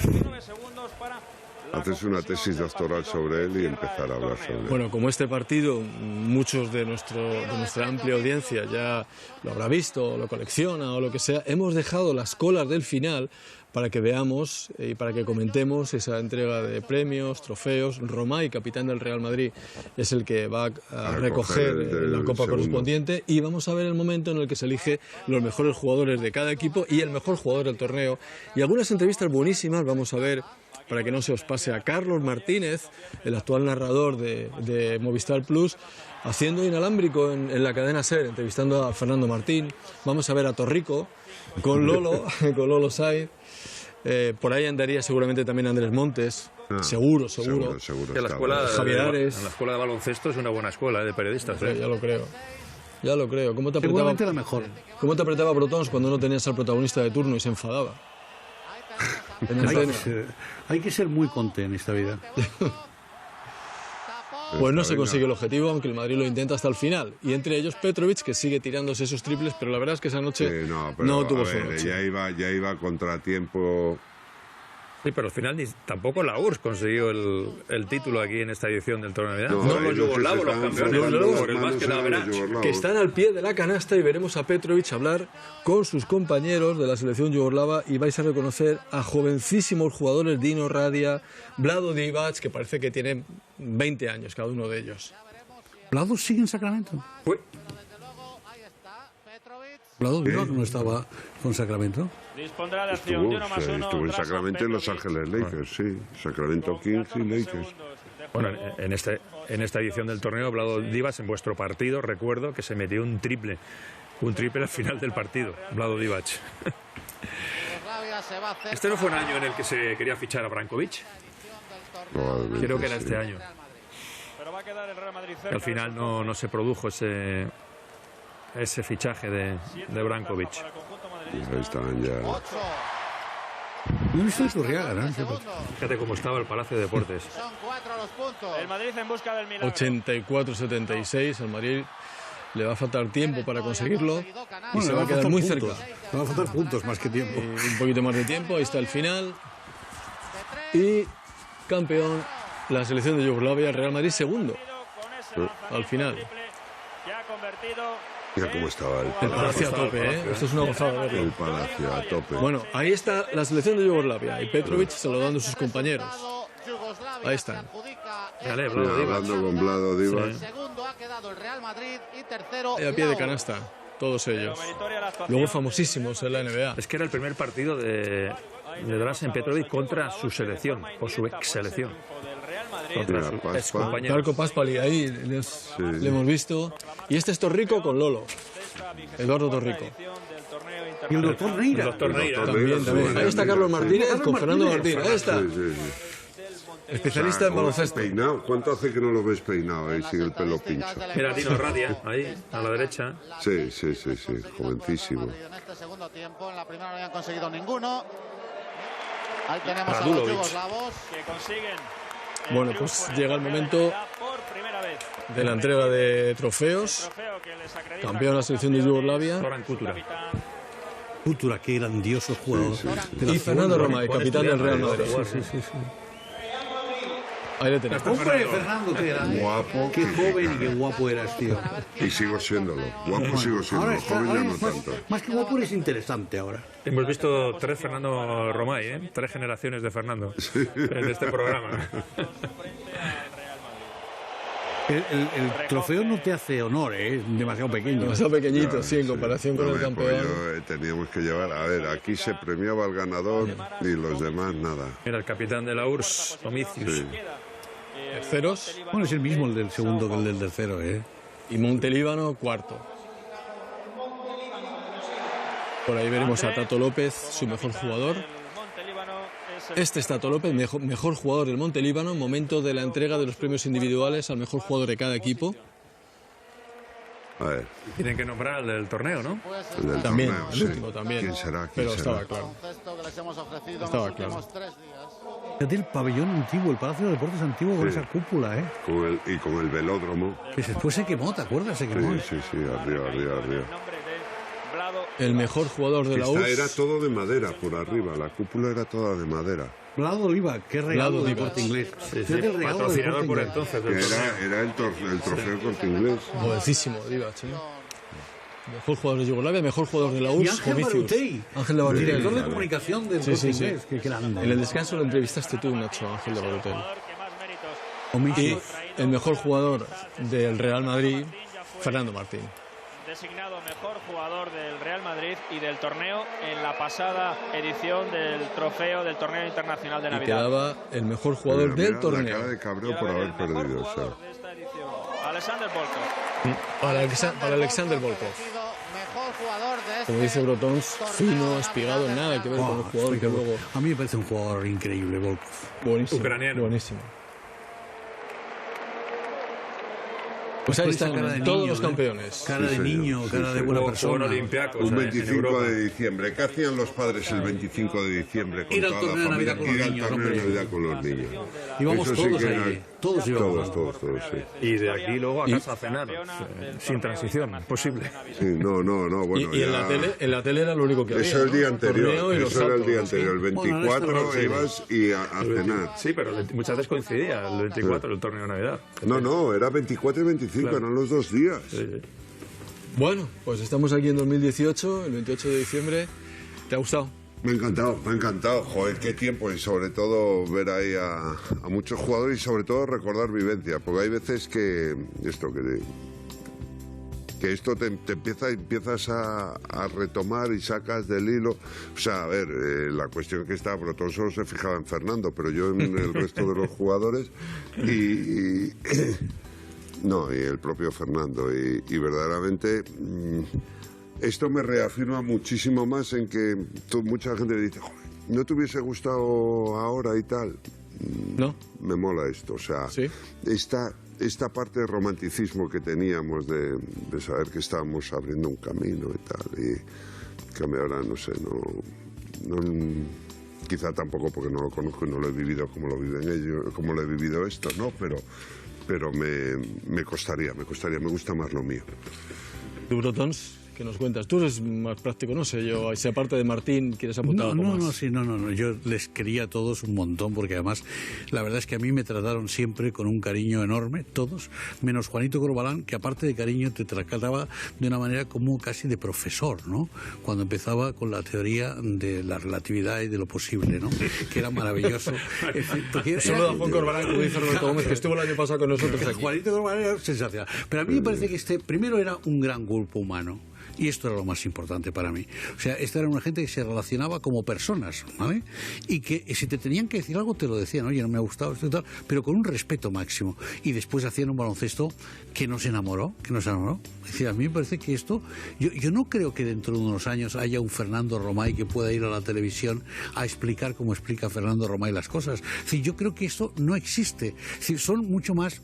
hacerse una tesis doctoral sobre él y empezar a hablar sobre él. Bueno, como este partido, muchos de nuestra amplia audiencia ya lo habrá visto, lo colecciona o lo que sea, hemos dejado las colas del final para que veamos y para que comentemos esa entrega de premios, trofeos. Romay, capitán del Real Madrid, es el que va a recoger la copa correspondiente y vamos a ver el momento en el que se elige los mejores jugadores de cada equipo y el mejor jugador del torneo. Y algunas entrevistas buenísimas vamos a ver, para que no se os pase, a Carlos Martínez, el actual narrador de Movistar Plus, haciendo inalámbrico en la cadena SER, entrevistando a Fernando Martín. Vamos a ver a Torrico con Lolo Saiz. Por ahí andaría seguramente también Andrés Montes, seguro. Que la escuela, Javier Ares. La escuela de baloncesto es una buena escuela de periodistas. Ya lo creo. ¿Cómo te Seguramente la mejor. ¿Cómo te apretaba Brotons cuando no tenías al protagonista de turno y se enfadaba? Hay que ser muy conte en esta vida. Pues no se consigue el objetivo, aunque el Madrid lo intenta hasta el final. Y entre ellos Petrovic, que sigue tirándose esos triples, pero la verdad es que esa noche no tuvo su noche. Ya iba a contratiempo. Sí, pero al final tampoco la URSS consiguió el título aquí en esta edición del torneo de Navidad. No, los yugoslavos, los campeones, por el básquet Average. Que están al pie de la canasta y veremos a Petrovic hablar con sus compañeros de la selección yugoslava y vais a reconocer a jovencísimos jugadores, Dino Radia, Vlado Divac, que parece que tienen 20 años cada uno de ellos. ¿Vlado sigue en Sacramento? ¿Vlado Divac no estaba con Sacramento? Dispondrá de acción de 1 más 1. Estuvo en Sacramento y Los Ángeles Lakers, sí. Sacramento Kings y Lakers. Bueno, en esta edición del torneo, Vlado Divac, en vuestro partido, recuerdo que se metió un triple al final del partido, Vlado Divac. Este no fue un año en el que se quería fichar a Brankovic. Creo que era este año. Al final no se produjo ese fichaje de Brankovic. Ahí estaban ya. No he visto Iturriaga, ¿no? Fíjate cómo estaba el Palacio de Deportes. Son 4 los puntos. El Madrid en busca del milagro. 84-76, al Madrid le va a faltar tiempo para conseguirlo y se va a quedar muy cerca. Le va a faltar puntos más que tiempo. Un poquito más de tiempo, ahí está el final. Y campeón la selección de Yugoslavia, el Real Madrid segundo. Al final. Mira cómo estaba el Palacio a tope, ¿eh? Esto es una gozada verlo. El Palacio a tope. Bueno, ahí está la selección de Yugoslavia y Petrovic saludando a sus compañeros. Ahí están. Hablando con Vlado Divac. Y a pie de canasta, todos ellos. Luego famosísimos en la NBA. Es que era el primer partido de Dražen Petrovic contra su selección, o su ex selección. Contra su ex compañero. Darko Paspali, ahí le hemos visto. Y este es Torrico con Lolo. Eduardo Torrico. Y el doctor Neira. El doctor Neira. También. Ahí está Carlos Martínez con Fernando Martín. Ahí está. Especialista en baloncesto. Peinado. ¿Cuánto hace que no lo ves peinado ahí sin el pelo pincho? Mira, Dino Radia, ahí, a la derecha. Sí, jovencísimo. En este segundo tiempo, en la primera no habían conseguido ninguno. Ahí tenemos a los Radulovic. yugoslavos que consiguen. Bueno, pues llega el momento de la entrega de trofeos. Campeón de la selección de Yugoslavia. Zoran Kutura. Kutura, qué grandioso jugador. Y Fernando Romay, capitán del Real Madrid. Sí. Ahí le tenemos. Hombre, Fernando, qué grande. Guapo. Qué joven y qué guapo eras, tío. Y sigo siéndolo. Guapo sigo siendo. Joven ya no tanto. Más que guapo eres interesante ahora. Hemos visto 3 Fernando Romay, ¿eh? 3 generaciones de Fernando en este programa. El trofeo no te hace honor, ¿eh? Demasiado pequeño. Demasiado pequeñito, sí, en comparación con el campeón. Teníamos que llevar, a ver, aquí se premiaba al ganador y los demás nada. Mira, el capitán de la URSS, Omicius. Sí. Terceros. Bueno, es el mismo el del segundo que el del tercero, ¿eh? Y Montelíbano, cuarto. Por ahí veremos a Tato López, su mejor jugador. Este es Tato López, mejor jugador del Montelíbano, momento de la entrega de los premios individuales al mejor jugador de cada equipo. A ver. Tienen que nombrar al del torneo, ¿no? El del También, torneo, el último también. ¿Quién será? Pero estaba claro. Estaba claro. Es del pabellón antiguo, el Palacio de Deportes antiguo con esa cúpula, ¿eh? Y con el velódromo. Que después se quemó, ¿te acuerdas? Se quemó. Sí, arriba. El mejor jugador de la URSS. Era todo de madera por arriba, la cúpula era toda de madera. Vlado Oliva, qué regalo del Corte Inglés. Patrocinador por entonces. Era el trofeo Corte Inglés. Jovencísimo, Divac, ¿eh? Mejor jugador de Yugoslavia, mejor jugador de la URSS. Y Ángel Barutey. Ángel de Barutey. Director de comunicación del Corte Inglés. Qué grande. En el descanso lo entrevistaste tú, Nacho, Ángel de Barutey. Y el mejor jugador del Real Madrid, Fernando Martín. Designado mejor jugador del Real Madrid y del torneo en la pasada edición del trofeo del torneo internacional de Y Navidad. quedaba el mejor jugador del torneo. La cara de cabreo por haber perdido. O sea. Alexander Volkov. Para Alexander Volkov. Como dice Brotons, fino, espigado, nada que ver con el jugador que luego... A mí me parece un jugador increíble, Volkov. Buenísimo. Ucraniano. Buenísimo. Pues ahí están todos los campeones. Cara de niño, cara de buena persona. Un 25 de diciembre. ¿Qué hacían los padres el 25 de diciembre con toda la familia? Ir al torneo de Navidad con los niños. Íbamos todos ahí. Todos íbamos. Todos, sí. Y de aquí luego a casa a cenar. Sin transición, posible. Sí, no, bueno. Y en la tele era lo único que había. Eso el día anterior. Eso era el día anterior. El 24 ibas y a cenar. Sí, pero muchas veces coincidía el 24, el torneo de Navidad. No, era 24 y 25, eran los 2 días. Sí. Bueno, pues estamos aquí en 2018, el 28 de diciembre. ¿Te ha gustado? Me ha encantado. Joder, qué tiempo. Y sobre todo ver ahí a muchos jugadores y sobre todo recordar vivencia. Porque hay veces que esto te empiezas a retomar y sacas del hilo. O sea, a ver, la cuestión que está, Brotón solo se fijaba en Fernando, pero yo en el resto de los jugadores y el propio Fernando. Y verdaderamente esto me reafirma muchísimo más en que mucha gente me dice, joder, ¿no te hubiese gustado ahora y tal? No. Me mola esto, o sea, ¿sí? Esta parte de romanticismo que teníamos de saber que estábamos abriendo un camino y tal, y que ahora no sé, quizá tampoco porque no lo conozco y no lo he vivido como lo viven ellos, como lo he vivido esto, ¿no? Pero me costaría, me gusta más lo mío. ¿Tú, Brotons? ¿qué nos cuentas? Tú eres más práctico, no sé yo, si aparte de Martín, ¿quieres apuntar algo más? No, yo les quería a todos un montón, porque además la verdad es que a mí me trataron siempre con un cariño enorme, todos, menos Juanito Corbalán, que aparte de cariño te trataba de una manera como casi de profesor, ¿no? Cuando empezaba con la teoría de la relatividad y de lo posible, ¿no? Que era maravilloso. Saludo a Juan Corbalán, como dice Roberto Gómez, que estuvo el año pasado con nosotros aquí. Juanito Corbalán era sensacional. Pero a mí me parece que primero era un gran grupo humano. Y esto era lo más importante para mí. O sea, esta era una gente que se relacionaba como personas, ¿vale? Y que si te tenían que decir algo, te lo decían, oye, no me ha gustado esto y tal, pero con un respeto máximo. Y después hacían un baloncesto que nos enamoró, Es decir, a mí me parece que esto... Yo no creo que dentro de unos años haya un Fernando Romay que pueda ir a la televisión a explicar cómo explica Fernando Romay las cosas. Es decir, yo creo que esto no existe. Es decir, son mucho más...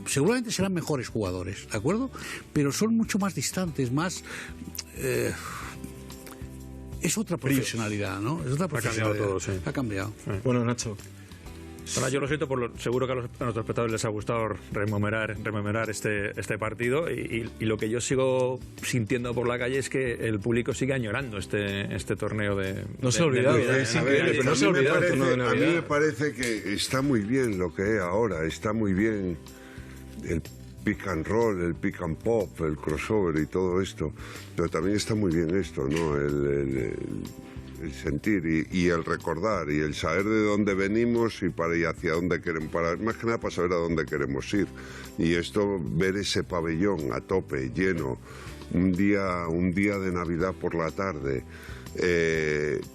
Seguramente serán mejores jugadores, ¿de acuerdo? Pero son mucho más distantes, más... es otra profesionalidad, ¿no? Es otra profesionalidad. Ha cambiado todo, sí. Ha cambiado. Sí. Bueno, Nacho. Bueno, yo lo siento, seguro que a nuestros espectadores les ha gustado rememorar este partido y lo que yo sigo sintiendo por la calle es que el público sigue añorando este torneo de... No se ha olvidado, no se ha olvidado el torneo de Navidad. A mí me parece que está muy bien lo que es ahora, está muy bien el pick and roll, el pick and pop, el crossover y todo esto, pero también está muy bien esto, ¿no? El sentir y el recordar y el saber de dónde venimos y hacia dónde queremos, más que nada para saber a dónde queremos ir. Y esto, ver ese pabellón a tope, lleno, un día de Navidad por la tarde,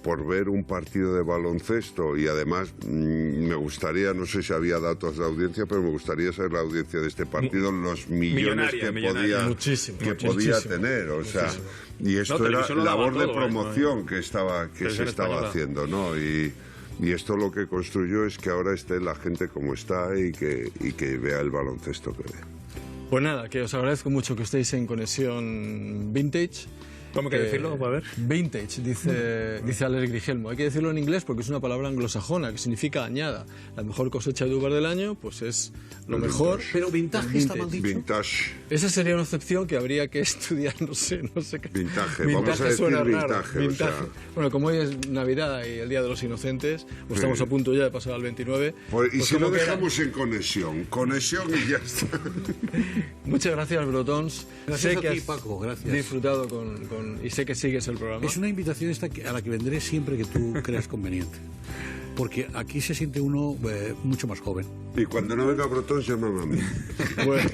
por ver un partido de baloncesto, y además me gustaría, no sé si había datos de audiencia, pero me gustaría saber la audiencia de este partido, los millones que podía tener, o sea, y esto era labor de promoción que se estaba haciendo, ¿no? Y esto lo que construyó es que ahora esté la gente como está y que vea el baloncesto que ve. Pues nada, que os agradezco mucho que estéis en Conexión Vintage. ¿Cómo hay que decirlo? A ver. Vintage, dice Alex Grigelmo. Hay que decirlo en inglés porque es una palabra anglosajona que significa añada. La mejor cosecha de uvas del año, pues es lo mejor. Pero vintage está mal dicho. Vintage. Esa sería una excepción que habría que estudiar, no sé qué. Vintage, vamos a decir vintage. O sea... Bueno, como hoy es Navidad y el Día de los Inocentes, pues estamos a punto ya de pasar al 29. Pues, y si lo dejamos en conexión y ya está. Muchas gracias, Brotons. Gracias sé a que ti, Paco, gracias. Disfrutado y sé que sigues el programa. Es una invitación a la que vendré siempre que tú creas conveniente. Porque aquí se siente uno mucho más joven. Y cuando no venga Brotons, llámame a mí. Bueno,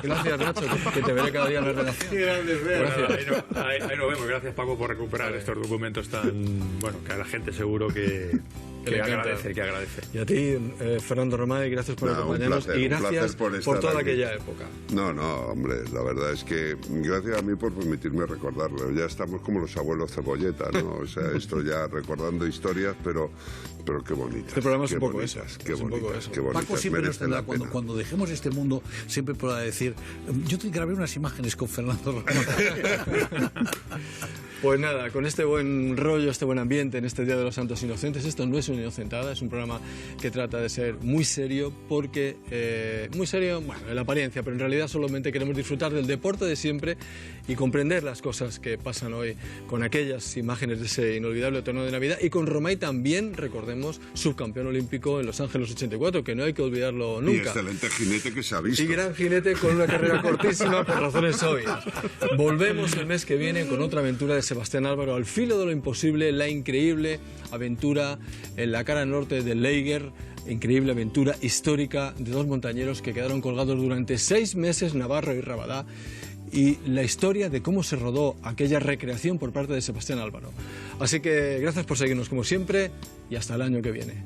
gracias, Nacho, que te veré cada día en la redacción. Gracias. Ahí nos vemos. Gracias, Paco, por recuperar estos documentos tan... Bueno, que a la gente seguro que agradece. Y a ti, Fernando Romay, gracias por acompañarnos y gracias por toda aquella época. No, hombre, la verdad es que gracias a mí por permitirme recordarlo. Ya estamos como los abuelos Cebolleta, ¿no? O sea, esto ya recordando historias, pero qué bonitas. Este programa es un poco bonitas, eso. Qué bonitas, qué bonitas. Paco siempre nos tendrá, cuando dejemos este mundo, siempre podrá decir, yo te grabé unas imágenes con Fernando Romay. Pues nada, con este buen rollo, este buen ambiente en este Día de los Santos Inocentes, esto no es una inocentada, es un programa que trata de ser muy serio, porque, muy serio, bueno, en la apariencia, pero en realidad solamente queremos disfrutar del deporte de siempre y comprender las cosas que pasan hoy con aquellas imágenes de ese inolvidable torneo de Navidad, y con Romay también, recordemos, subcampeón olímpico en Los Ángeles 84, que no hay que olvidarlo nunca. Y excelente jinete que se ha visto. Y gran jinete con una carrera cortísima por razones obvias. Volvemos el mes que viene con otra aventura de Sebastián Álvaro al filo de lo imposible, la increíble aventura en la cara norte del Lager, increíble aventura histórica de dos montañeros que quedaron colgados durante 6 meses, Navarro y Rabadá, y la historia de cómo se rodó aquella recreación por parte de Sebastián Álvaro. Así que gracias por seguirnos como siempre y hasta el año que viene.